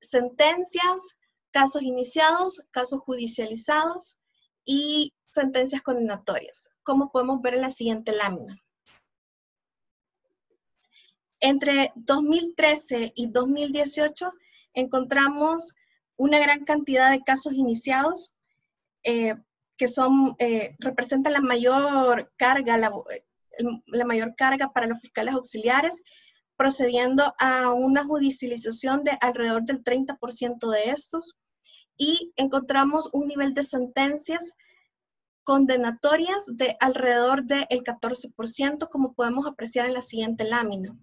sentencias, casos iniciados, casos judicializados y sentencias condenatorias, como podemos ver en la siguiente lámina. Entre 2013 y 2018 encontramos una gran cantidad de casos iniciados que representan la mayor carga la mayor carga para los fiscales auxiliares, procediendo a una judicialización de alrededor del 30% de estos, y encontramos un nivel de sentencias condenatorias de alrededor del 14%, como podemos apreciar en la siguiente lámina.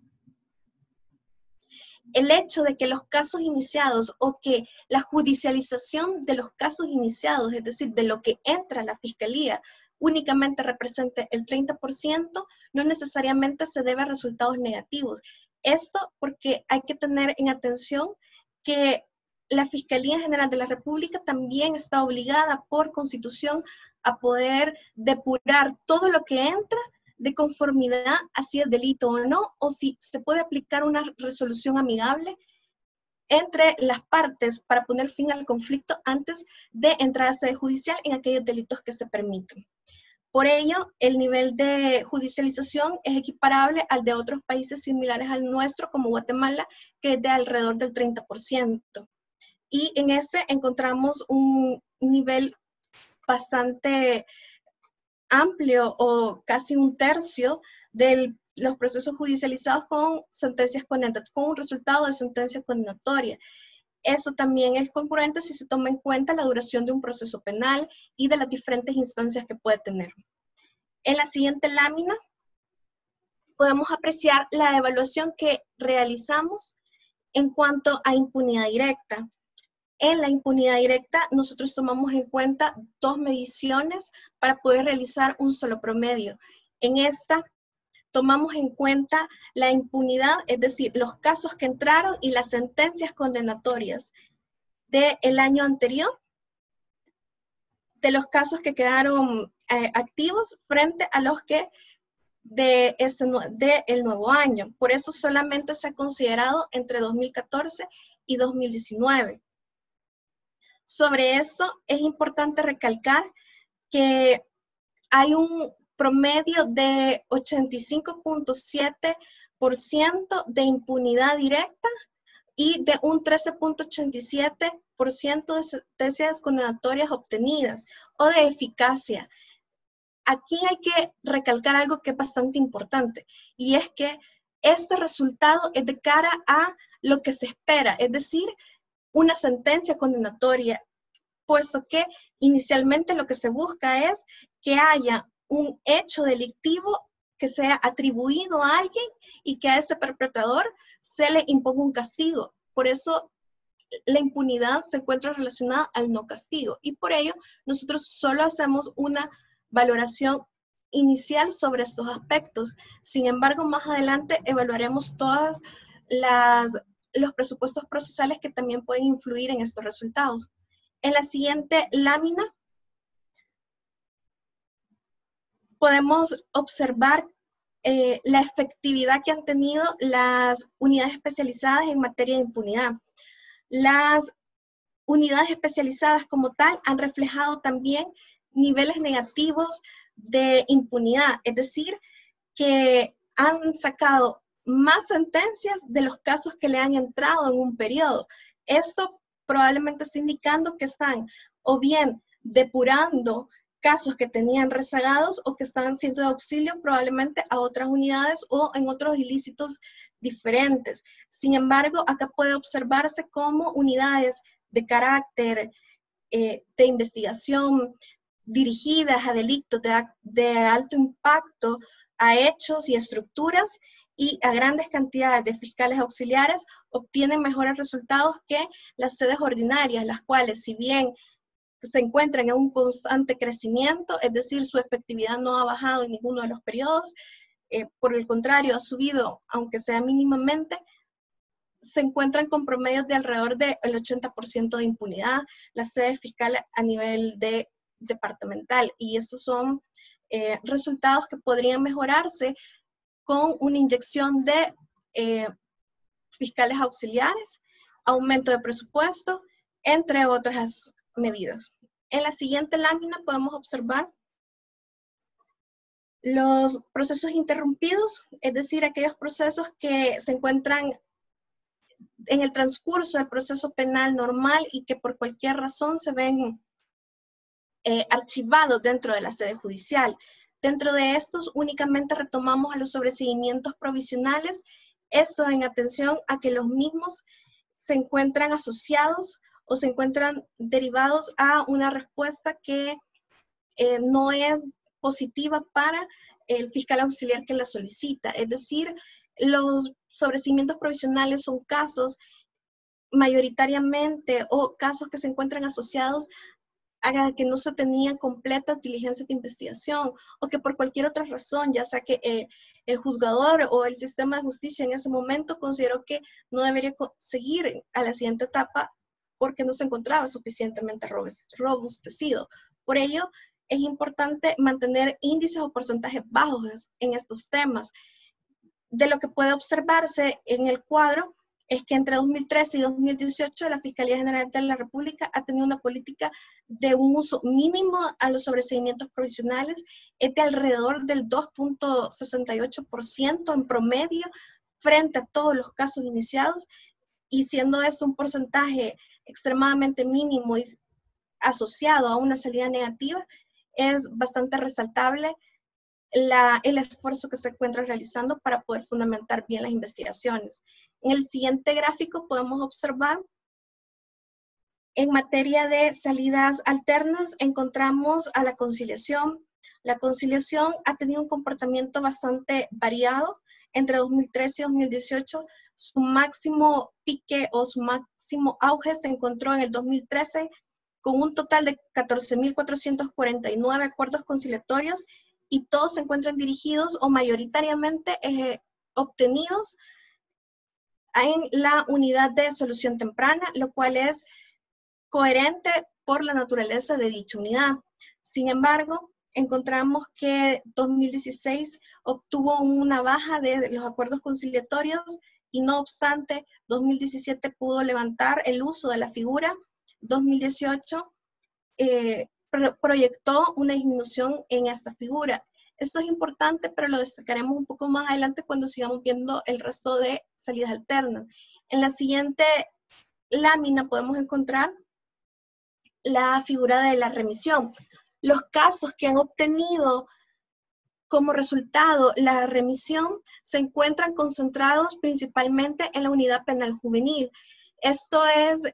El hecho de que los casos iniciados o que la judicialización de los casos iniciados, es decir, de lo que entra a la fiscalía, únicamente represente el 30%, no necesariamente se debe a resultados negativos. Esto porque hay que tener en atención que la Fiscalía General de la República también está obligada por Constitución a poder depurar todo lo que entra de conformidad a si es delito o no, o si se puede aplicar una resolución amigable entre las partes para poner fin al conflicto antes de entrar a sede judicial en aquellos delitos que se permiten. Por ello, el nivel de judicialización es equiparable al de otros países similares al nuestro, como Guatemala, que es de alrededor del 30%. Y en este encontramos un nivel bastante amplio, o casi un tercio de los procesos judicializados con sentencias condenatorias, con un resultado de sentencia condenatoria. Eso también es concurrente si se toma en cuenta la duración de un proceso penal y de las diferentes instancias que puede tener. En la siguiente lámina podemos apreciar la evaluación que realizamos en cuanto a impunidad directa. En la impunidad directa, nosotros tomamos en cuenta dos mediciones para poder realizar un solo promedio. En esta, tomamos en cuenta la impunidad, es decir, los casos que entraron y las sentencias condenatorias del año anterior, de los casos que quedaron activos frente a los que del nuevo año. Por eso solamente se ha considerado entre 2014 y 2019. Sobre esto es importante recalcar que hay un promedio de 85.7% de impunidad directa y de un 13.87% de sentencias condenatorias obtenidas o de eficacia. Aquí hay que recalcar algo que es bastante importante, y es que este resultado es de cara a lo que se espera, es decir, una sentencia condenatoria, puesto que inicialmente lo que se busca es que haya un hecho delictivo que sea atribuido a alguien y que a ese perpetrador se le imponga un castigo. Por eso la impunidad se encuentra relacionada al no castigo, y por ello nosotros solo hacemos una valoración inicial sobre estos aspectos. Sin embargo, más adelante evaluaremos todos los presupuestos procesales que también pueden influir en estos resultados. En la siguiente lámina podemos observar la efectividad que han tenido las unidades especializadas en materia de impunidad. Las unidades especializadas como tal han reflejado también niveles negativos de impunidad, es decir, que han sacado más sentencias de los casos que le han entrado en un periodo. Esto probablemente está indicando que están o bien depurando casos que tenían rezagados o que están siendo de auxilio probablemente a otras unidades o en otros ilícitos diferentes. Sin embargo, acá puede observarse como unidades de carácter de investigación dirigidas a delitos de alto impacto, a hechos y estructuras y a grandes cantidades de fiscales auxiliares obtienen mejores resultados que las sedes ordinarias, las cuales, si bien se encuentran en un constante crecimiento, es decir, su efectividad no ha bajado en ninguno de los periodos, por el contrario, ha subido, aunque sea mínimamente, se encuentran con promedios de alrededor del 80% de impunidad, las sedes fiscales a nivel departamental, y estos son resultados que podrían mejorarse con una inyección de fiscales auxiliares, aumento de presupuesto, entre otras medidas. En la siguiente lámina podemos observar los procesos interrumpidos, es decir, aquellos procesos que se encuentran en el transcurso del proceso penal normal y que por cualquier razón se ven archivados dentro de la sede judicial. Dentro de estos únicamente retomamos a los sobreseimientos provisionales, esto en atención a que los mismos se encuentran asociados o se encuentran derivados a una respuesta que no es positiva para el fiscal auxiliar que la solicita. Es decir, los sobreseimientos provisionales son casos mayoritariamente o casos que se encuentran asociados a que no se tenía completa diligencia de investigación o que por cualquier otra razón, ya sea que el juzgador o el sistema de justicia en ese momento consideró que no debería seguir a la siguiente etapa porque no se encontraba suficientemente robustecido. Por ello, es importante mantener índices o porcentajes bajos en estos temas. De lo que puede observarse en el cuadro es que entre 2013 y 2018 la Fiscalía General de la República ha tenido una política de un uso mínimo a los sobreseimientos provisionales, es de alrededor del 2.68% en promedio frente a todos los casos iniciados, y siendo esto un porcentaje extremadamente mínimo y asociado a una salida negativa, es bastante resaltable el esfuerzo que se encuentra realizando para poder fundamentar bien las investigaciones. En el siguiente gráfico podemos observar, en materia de salidas alternas, encontramos a la conciliación. La conciliación ha tenido un comportamiento bastante variado. Entre 2013 y 2018, su máximo pique o su máximo auge se encontró en el 2013 con un total de 14.449 acuerdos conciliatorios, y todos se encuentran dirigidos o mayoritariamente obtenidos en la unidad de solución temprana, lo cual es coherente por la naturaleza de dicha unidad. Sin embargo, encontramos que 2016 obtuvo una baja de los acuerdos conciliatorios y no obstante, 2017 pudo levantar el uso de la figura. 2018 proyectó una disminución en esta figura. Esto es importante, pero lo destacaremos un poco más adelante cuando sigamos viendo el resto de salidas alternas. En la siguiente lámina podemos encontrar la figura de la remisión. Los casos que han obtenido como resultado la remisión se encuentran concentrados principalmente en la unidad penal juvenil. Esto es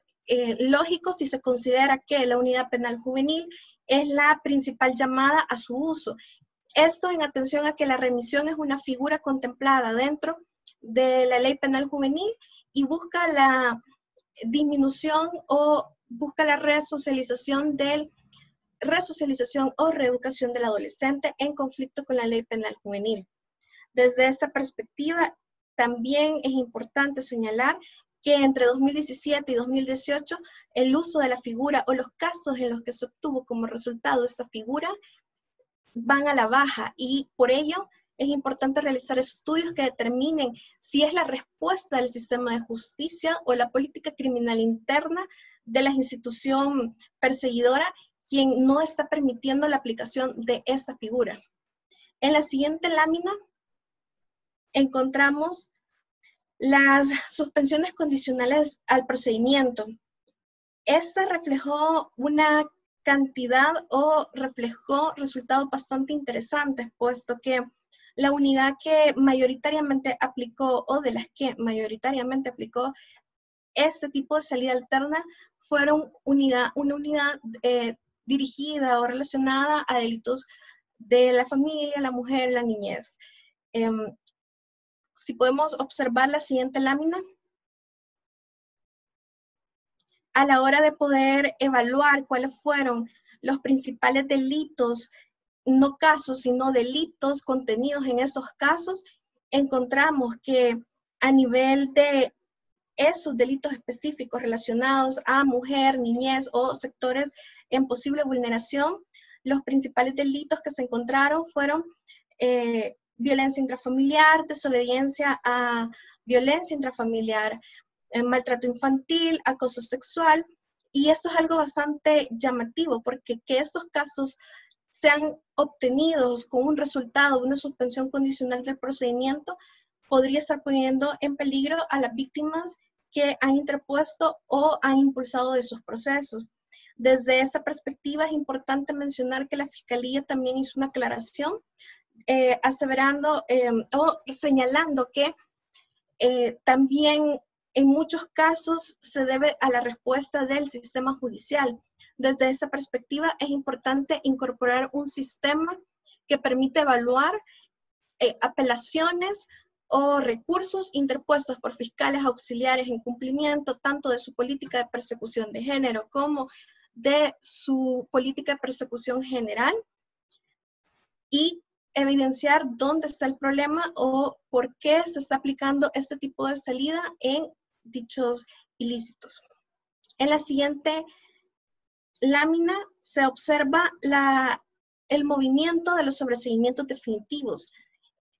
lógico si se considera que la unidad penal juvenil es la principal llamada a su uso. Esto en atención a que la remisión es una figura contemplada dentro de la ley penal juvenil y busca la disminución o busca la resocialización o reeducación del adolescente en conflicto con la ley penal juvenil. Desde esta perspectiva, también es importante señalar que entre 2017 y 2018 el uso de la figura o los casos en los que se obtuvo como resultado esta figura van a la baja, y por ello es importante realizar estudios que determinen si es la respuesta del sistema de justicia o la política criminal interna de la institución perseguidora quien no está permitiendo la aplicación de esta figura. En la siguiente lámina encontramos las suspensiones condicionales al procedimiento. Esta reflejó una cantidad o reflejó resultados bastante interesantes, puesto que la unidad que mayoritariamente aplicó o de las que mayoritariamente aplicó este tipo de salida alterna fueron una unidad dirigida o relacionada a delitos de la familia, la mujer, la niñez. Si podemos observar la siguiente lámina, a la hora de poder evaluar cuáles fueron los principales delitos, no casos, sino delitos contenidos en esos casos, encontramos que a nivel de esos delitos específicos relacionados a mujer, niñez o sectores en posible vulneración, los principales delitos que se encontraron fueron violencia intrafamiliar, desobediencia a violencia intrafamiliar, maltrato infantil, acoso sexual, y esto es algo bastante llamativo porque que estos casos sean obtenidos con un resultado, una suspensión condicional del procedimiento, podría estar poniendo en peligro a las víctimas que han interpuesto o han impulsado esos procesos. Desde esta perspectiva es importante mencionar que la Fiscalía también hizo una aclaración aseverando o señalando que también en muchos casos se debe a la respuesta del sistema judicial. Desde esta perspectiva es importante incorporar un sistema que permite evaluar apelaciones o recursos interpuestos por fiscales auxiliares en cumplimiento tanto de su política de persecución de género como de su política de persecución general, y evidenciar dónde está el problema o por qué se está aplicando este tipo de salida en dichos ilícitos. En la siguiente lámina se observa el movimiento de los sobreseimientos definitivos.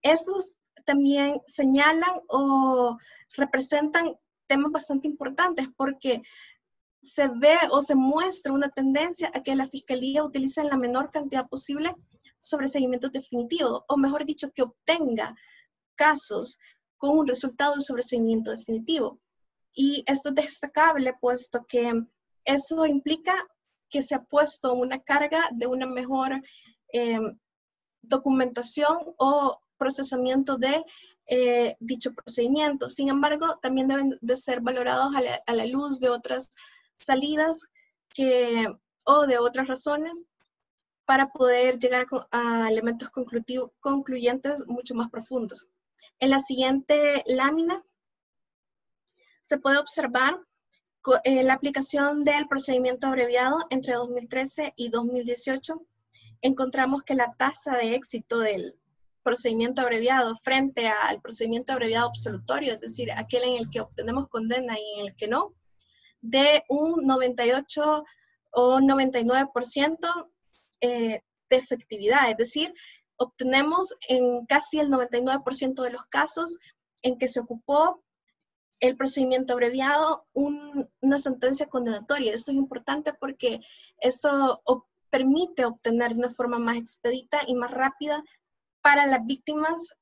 Estos también señalan o representan temas bastante importantes porque se ve o se muestra una tendencia a que la Fiscalía utilice en la menor cantidad posible sobreseimientos definitivos, o mejor dicho, que obtenga casos con un resultado de sobreseimiento definitivo. Y esto es destacable puesto que eso implica que se ha puesto una carga de una mejor documentación o procesamiento de dicho procedimiento. Sin embargo, también deben de ser valorados a la luz de otras salidas o de otras razones para poder llegar a elementos concluyentes mucho más profundos. En la siguiente lámina se puede observar la aplicación del procedimiento abreviado entre 2013 y 2018. Encontramos que la tasa de éxito del procedimiento abreviado frente al procedimiento abreviado absolutorio, es decir, aquel en el que obtenemos condena y en el que no, de un 98 o 99% de efectividad, es decir, obtenemos en casi el 99% de los casos en que se ocupó el procedimiento abreviado una sentencia condenatoria. Esto es importante porque esto permite obtener de una forma más expedita y más rápida para las víctimas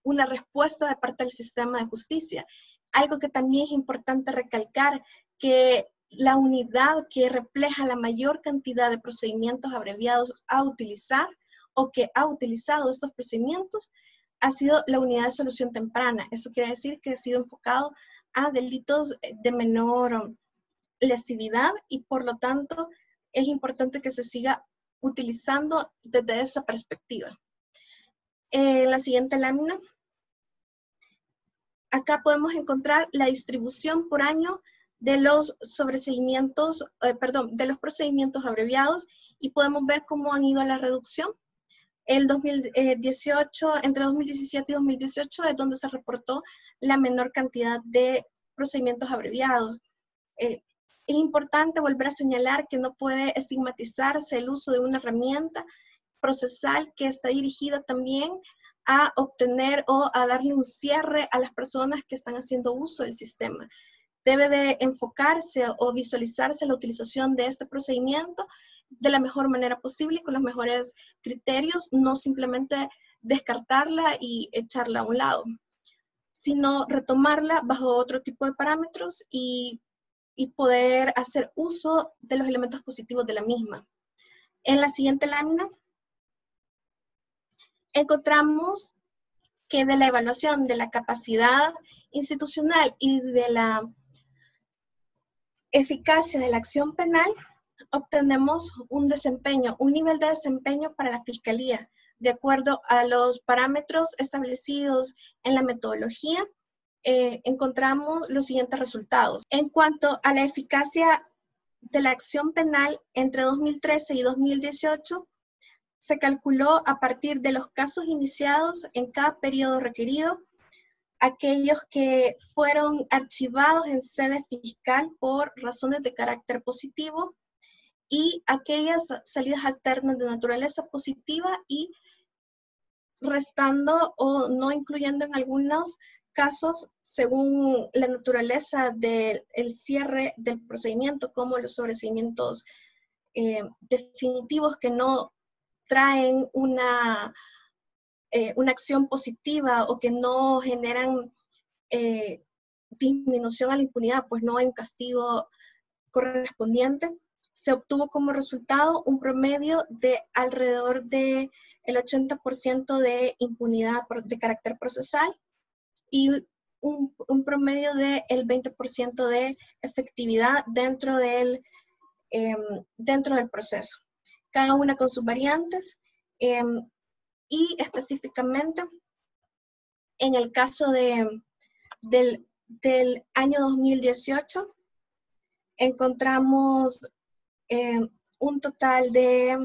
una respuesta de parte del sistema de justicia. Algo que también es importante recalcar, que la unidad que refleja la mayor cantidad de procedimientos abreviados a utilizar o que ha utilizado estos procedimientos ha sido la unidad de solución temprana. Eso quiere decir que ha sido enfocado a delitos de menor lesividad y por lo tanto es importante que se siga utilizando desde esa perspectiva. En la siguiente lámina, acá podemos encontrar la distribución por año de los sobreseimientos, de los procedimientos abreviados y podemos ver cómo han ido a la reducción. El 2018, entre 2017 y 2018 es donde se reportó la menor cantidad de procedimientos abreviados. Es importante volver a señalar que no puede estigmatizarse el uso de una herramienta procesal que está dirigida también a obtener o a darle un cierre a las personas que están haciendo uso del sistema. Debe de enfocarse o visualizarse la utilización de este procedimiento de la mejor manera posible y con los mejores criterios, no simplemente descartarla y echarla a un lado, sino retomarla bajo otro tipo de parámetros y poder hacer uso de los elementos positivos de la misma. En la siguiente lámina encontramos que de la evaluación de la capacidad institucional y de la eficacia de la acción penal, obtenemos un nivel de desempeño para la Fiscalía, de acuerdo a los parámetros establecidos en la metodología. Encontramos los siguientes resultados. En cuanto a la eficacia de la acción penal entre 2013 y 2018, se calculó a partir de los casos iniciados en cada periodo requerido, aquellos que fueron archivados en sede fiscal por razones de carácter positivo y aquellas salidas alternas de naturaleza positiva y restando o no incluyendo en algunos casos según la naturaleza del cierre del procedimiento, como los sobreseimientos definitivos que no traen una acción positiva o que no generan disminución a la impunidad, pues no hay un castigo correspondiente. se obtuvo como resultado un promedio de alrededor del 80% de impunidad de carácter procesal y un promedio del 20% de efectividad dentro del proceso. Cada una con sus variantes y específicamente en el caso del año 2018 encontramos un total de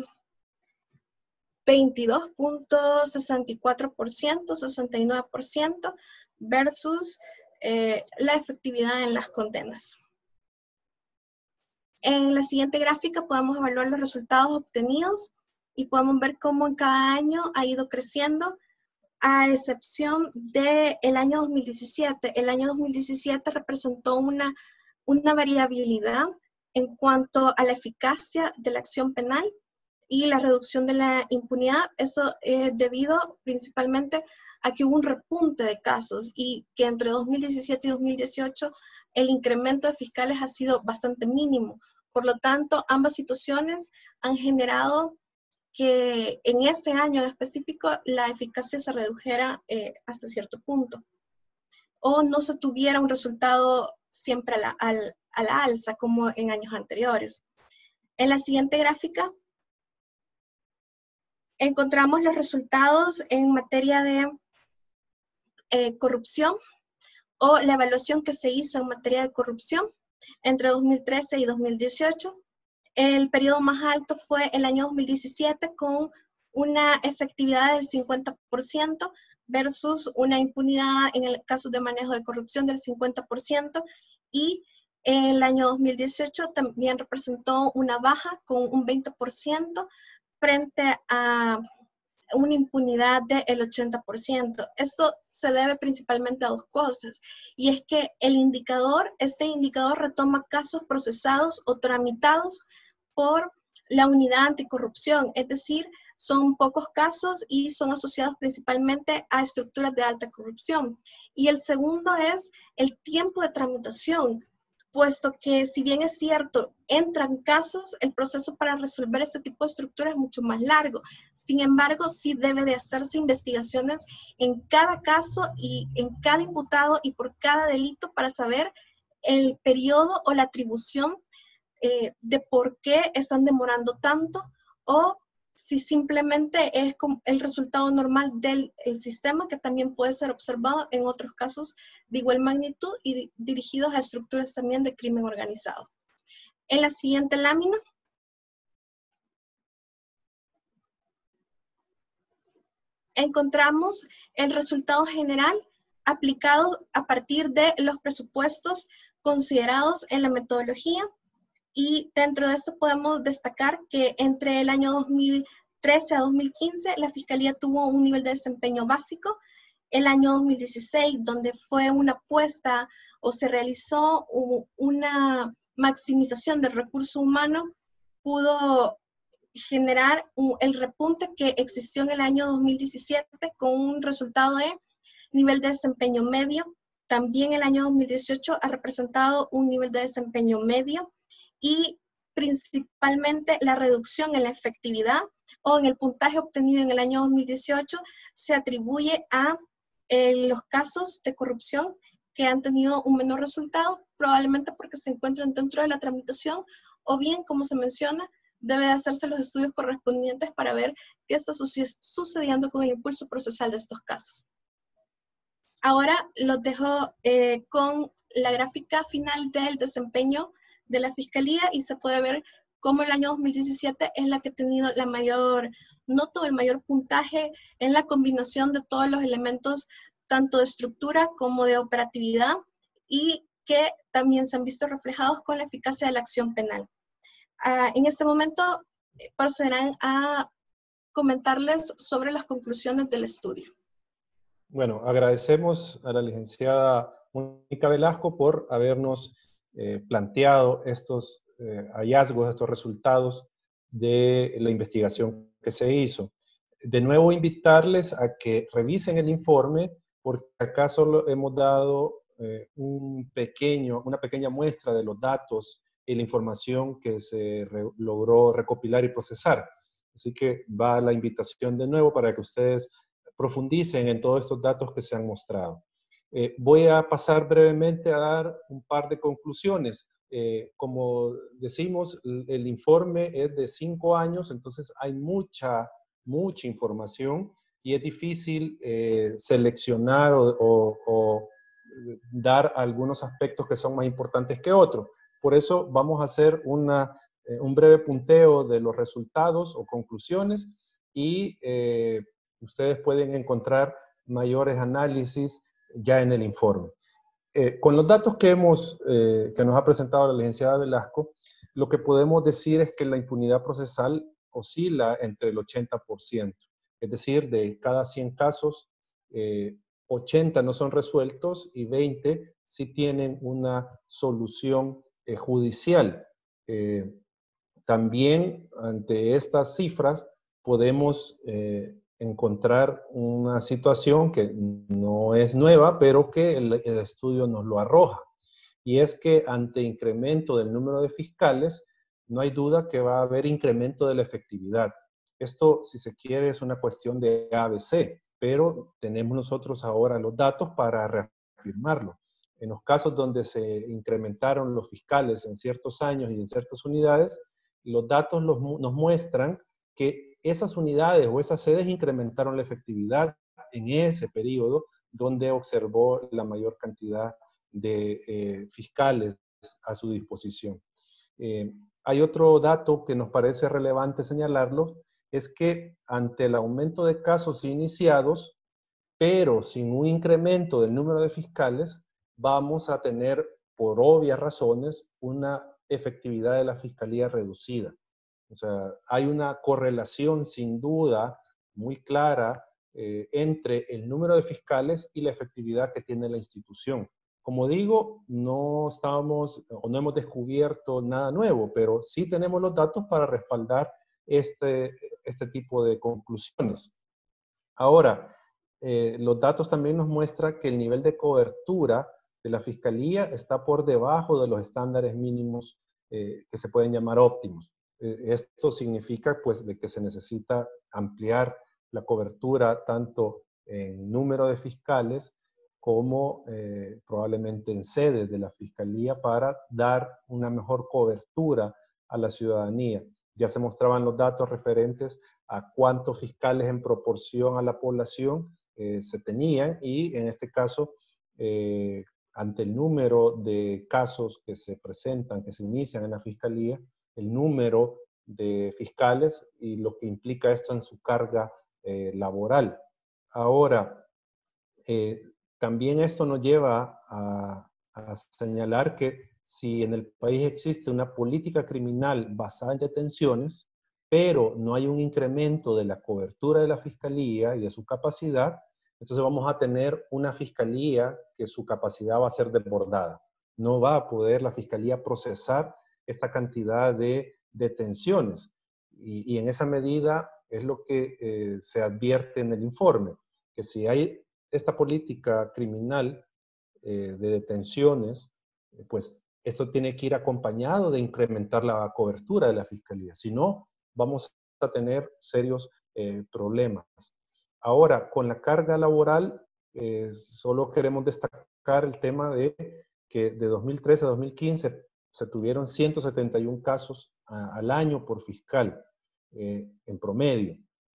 22.64%, 69% versus la efectividad en las condenas. En la siguiente gráfica podemos evaluar los resultados obtenidos y podemos ver cómo en cada año ha ido creciendo, a excepción del año 2017. El año 2017 representó una variabilidad en cuanto a la eficacia de la acción penal y la reducción de la impunidad. Eso es debido principalmente a que hubo un repunte de casos y que entre 2017 y 2018 el incremento de fiscales ha sido bastante mínimo. Por lo tanto, ambas situaciones han generado que en ese año en específico la eficacia se redujera hasta cierto punto, o no se tuviera un resultado siempre a la alza como en años anteriores. En la siguiente gráfica encontramos los resultados en materia de corrupción o la evaluación que se hizo en materia de corrupción entre 2013 y 2018. El periodo más alto fue el año 2017 con una efectividad del 50% versus una impunidad en el caso de manejo de corrupción del 50%, y el año 2018 también representó una baja con un 20% frente a una impunidad del 80%. Esto se debe principalmente a dos cosas, y es que este indicador retoma casos procesados o tramitados por la unidad anticorrupción, es decir, son pocos casos y son asociados principalmente a estructuras de alta corrupción. Y el segundo es el tiempo de tramitación, puesto que si bien es cierto, entran casos, el proceso para resolver este tipo de estructuras es mucho más largo. Sin embargo, sí debe de hacerse investigaciones en cada caso y en cada imputado y por cada delito para saber el periodo o la atribución de por qué están demorando tanto, o si simplemente es el resultado normal del sistema, que también puede ser observado en otros casos de igual magnitud y dirigidos a estructuras también de crimen organizado. En la siguiente lámina encontramos el resultado general aplicado a partir de los presupuestos considerados en la metodología. Y dentro de esto podemos destacar que entre el año 2013 a 2015 la Fiscalía tuvo un nivel de desempeño básico. El año 2016, donde fue una apuesta o se realizó una maximización del recurso humano, pudo generar el repunte que existió en el año 2017 con un resultado de nivel de desempeño medio. También el año 2018 ha representado un nivel de desempeño medio, y principalmente la reducción en la efectividad o en el puntaje obtenido en el año 2018 se atribuye a los casos de corrupción que han tenido un menor resultado, probablemente porque se encuentran dentro de la tramitación, o bien, como se menciona, debe de hacerse los estudios correspondientes para ver qué está sucediendo con el impulso procesal de estos casos. Ahora los dejo con la gráfica final del desempeño de la Fiscalía, y se puede ver cómo el año 2017 es la que ha tenido la mayor nota, el mayor puntaje en la combinación de todos los elementos, tanto de estructura como de operatividad, y que también se han visto reflejados con la eficacia de la acción penal. En este momento procederán a comentarles sobre las conclusiones del estudio. Bueno, agradecemos a la licenciada Mónica Velasco por habernos planteado estos hallazgos, estos resultados de la investigación que se hizo. De nuevo, invitarles a que revisen el informe, porque acá solo hemos dado una pequeña muestra de los datos y la información que se logró recopilar y procesar. Así que va la invitación de nuevo para que ustedes profundicen en todos estos datos que se han mostrado. Voy a pasar brevemente a dar un par de conclusiones. Como decimos, el informe es de 5 años, entonces hay mucha información y es difícil seleccionar o dar algunos aspectos que son más importantes que otros. Por eso vamos a hacer un breve punteo de los resultados o conclusiones y ustedes pueden encontrar mayores análisis ya en el informe. Con los datos que nos ha presentado la licenciada Velasco, lo que podemos decir es que la impunidad procesal oscila entre el 80%. Es decir, de cada 100 casos, 80 no son resueltos y 20 sí tienen una solución judicial. También ante estas cifras podemos encontrar una situación que no es nueva, pero que el estudio nos lo arroja. Y es que ante incremento del número de fiscales, no hay duda que va a haber incremento de la efectividad. Esto, si se quiere, es una cuestión de ABC, pero tenemos nosotros ahora los datos para reafirmarlo. En los casos donde se incrementaron los fiscales en ciertos años y en ciertas unidades, los datos nos muestran que esas unidades o esas sedes incrementaron la efectividad en ese periodo donde observó la mayor cantidad de fiscales a su disposición. Hay otro dato que nos parece relevante señalarlo, es que ante el aumento de casos iniciados, pero sin un incremento del número de fiscales, vamos a tener, por obvias razones, una efectividad de la fiscalía reducida. O sea, hay una correlación sin duda muy clara entre el número de fiscales y la efectividad que tiene la institución. Como digo, no hemos descubierto nada nuevo, pero sí tenemos los datos para respaldar este tipo de conclusiones. Ahora, los datos también nos muestran que el nivel de cobertura de la Fiscalía está por debajo de los estándares mínimos que se pueden llamar óptimos. Esto significa pues de que se necesita ampliar la cobertura tanto en número de fiscales como probablemente en sedes de la Fiscalía para dar una mejor cobertura a la ciudadanía. Ya se mostraban los datos referentes a cuántos fiscales en proporción a la población se tenían y en este caso ante el número de casos que se presentan, que se inician en la Fiscalía, el número de fiscales y lo que implica esto en su carga laboral. Ahora, también esto nos lleva a señalar que si en el país existe una política criminal basada en detenciones, pero no hay un incremento de la cobertura de la Fiscalía y de su capacidad, entonces vamos a tener una Fiscalía que su capacidad va a ser desbordada. No va a poder la Fiscalía procesar esta cantidad de detenciones. Y en esa medida es lo que se advierte en el informe, que si hay esta política criminal de detenciones, pues eso tiene que ir acompañado de incrementar la cobertura de la Fiscalía. Si no, vamos a tener serios problemas. Ahora, con la carga laboral, solo queremos destacar el tema de que de 2013 a 2015 se tuvieron 171 casos al año por fiscal en promedio.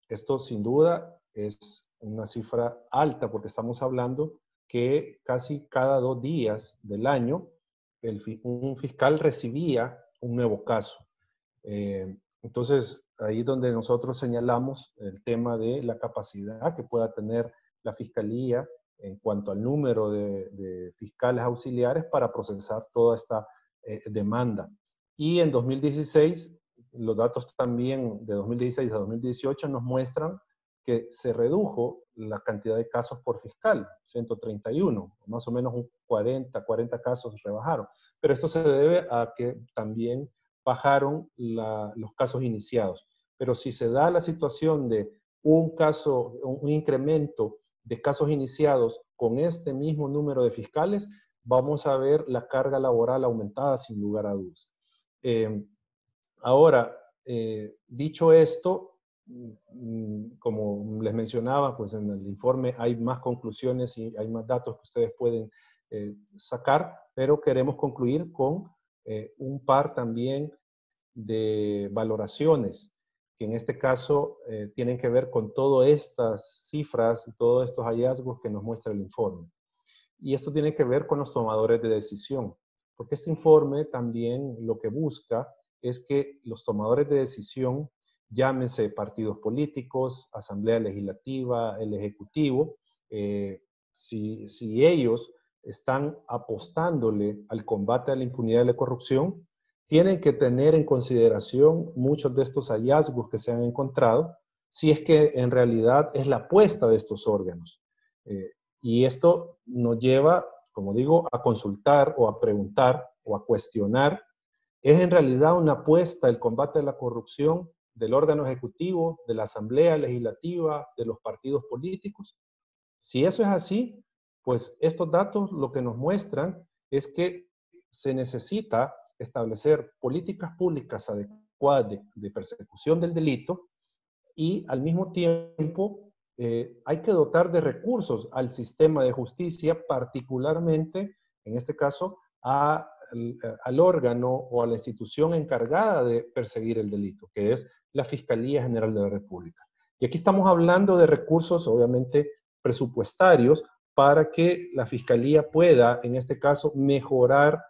Esto sin duda es una cifra alta porque estamos hablando que casi cada 2 días del año un fiscal recibía un nuevo caso. Entonces, ahí es donde nosotros señalamos el tema de la capacidad que pueda tener la Fiscalía en cuanto al número de fiscales auxiliares para procesar toda esta demanda. Y en 2016, los datos también de 2016 a 2018 nos muestran que se redujo la cantidad de casos por fiscal, 131, más o menos un 40 casos rebajaron. Pero esto se debe a que también bajaron los casos iniciados. Pero si se da la situación de un incremento de casos iniciados con este mismo número de fiscales, vamos a ver la carga laboral aumentada sin lugar a dudas. Ahora, dicho esto, como les mencionaba, pues en el informe hay más conclusiones y hay más datos que ustedes pueden sacar, pero queremos concluir con un par también de valoraciones, que en este caso tienen que ver con todas estas cifras y todos estos hallazgos que nos muestra el informe. Y esto tiene que ver con los tomadores de decisión, porque este informe también lo que busca es que los tomadores de decisión, llámese partidos políticos, Asamblea Legislativa, el Ejecutivo, si ellos están apostándole al combate a la impunidad y la corrupción, tienen que tener en consideración muchos de estos hallazgos que se han encontrado, si es que en realidad es la apuesta de estos órganos. Y esto nos lleva, como digo, a consultar o a preguntar o a cuestionar, ¿es en realidad una apuesta el combate a la corrupción del órgano ejecutivo, de la Asamblea Legislativa, de los partidos políticos? Si eso es así, pues estos datos lo que nos muestran es que se necesita establecer políticas públicas adecuadas de persecución del delito y al mismo tiempo hay que dotar de recursos al sistema de justicia, particularmente, en este caso, al órgano o a la institución encargada de perseguir el delito, que es la Fiscalía General de la República. Y aquí estamos hablando de recursos, obviamente, presupuestarios, para que la Fiscalía pueda, en este caso, mejorar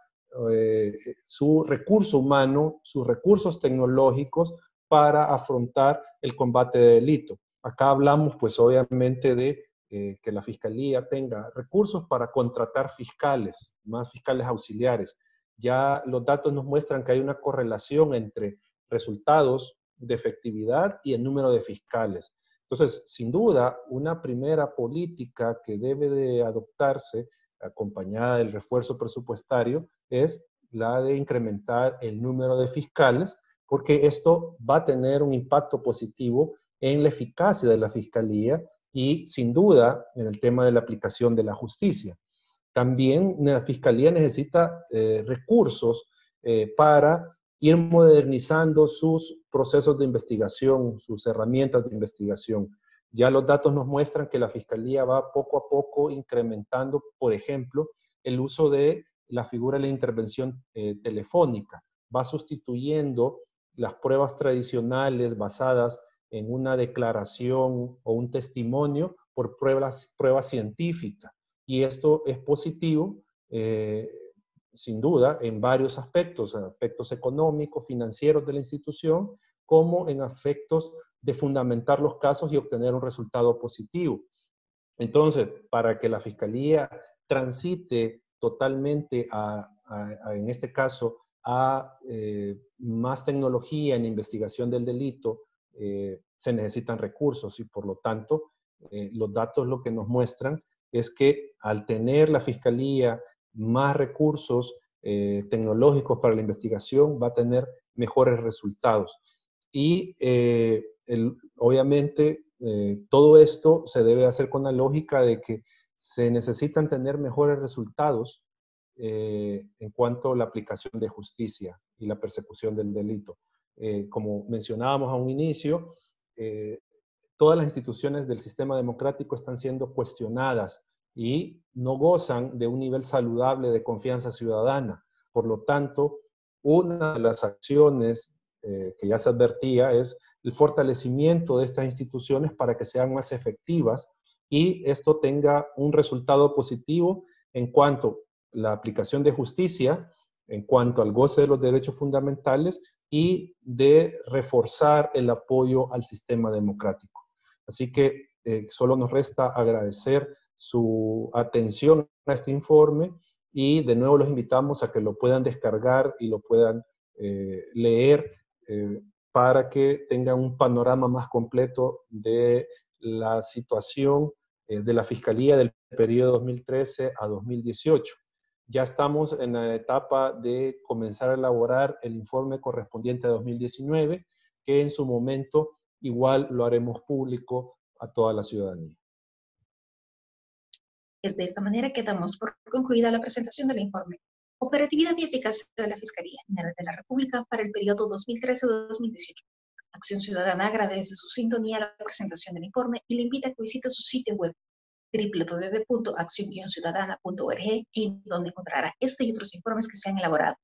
su recurso humano, sus recursos tecnológicos para afrontar el combate de delito. Acá hablamos, pues, obviamente de que la Fiscalía tenga recursos para contratar fiscales, más fiscales auxiliares. Ya los datos nos muestran que hay una correlación entre resultados de efectividad y el número de fiscales. Entonces, sin duda, una primera política que debe de adoptarse, acompañada del refuerzo presupuestario, es la de incrementar el número de fiscales, porque esto va a tener un impacto positivo en la eficacia de la Fiscalía y, sin duda, en el tema de la aplicación de la justicia. También la Fiscalía necesita recursos para ir modernizando sus procesos de investigación, sus herramientas de investigación. Ya los datos nos muestran que la Fiscalía va poco a poco incrementando, por ejemplo, el uso de la figura de la intervención telefónica. Va sustituyendo las pruebas tradicionales basadas en una declaración o un testimonio por pruebas científicas. Y esto es positivo, sin duda, en varios aspectos económicos, financieros de la institución, como en aspectos de fundamentar los casos y obtener un resultado positivo. Entonces, para que la Fiscalía transite totalmente en este caso, a más tecnología en investigación del delito, se necesitan recursos y por lo tanto los datos lo que nos muestran es que al tener la Fiscalía más recursos tecnológicos para la investigación va a tener mejores resultados. Y obviamente todo esto se debe hacer con la lógica de que se necesitan tener mejores resultados en cuanto a la aplicación de justicia y la persecución del delito. Como mencionábamos a un inicio, todas las instituciones del sistema democrático están siendo cuestionadas y no gozan de un nivel saludable de confianza ciudadana. Por lo tanto, una de las acciones que ya se advertía es el fortalecimiento de estas instituciones para que sean más efectivas y esto tenga un resultado positivo en cuanto a la aplicación de justicia, en cuanto al goce de los derechos fundamentales y de reforzar el apoyo al sistema democrático. Así que solo nos resta agradecer su atención a este informe y de nuevo los invitamos a que lo puedan descargar y lo puedan leer para que tengan un panorama más completo de la situación de la Fiscalía del periodo 2013 a 2018. Ya estamos en la etapa de comenzar a elaborar el informe correspondiente a 2019, que en su momento igual lo haremos público a toda la ciudadanía. Es de esta manera que damos por concluida la presentación del informe. Operatividad y eficacia de la Fiscalía General de la República para el periodo 2013-2018. Acción Ciudadana agradece su sintonía a la presentación del informe y le invita a que visite su sitio web www.accion-ciudadana.org, en donde encontrará este y otros informes que se han elaborado.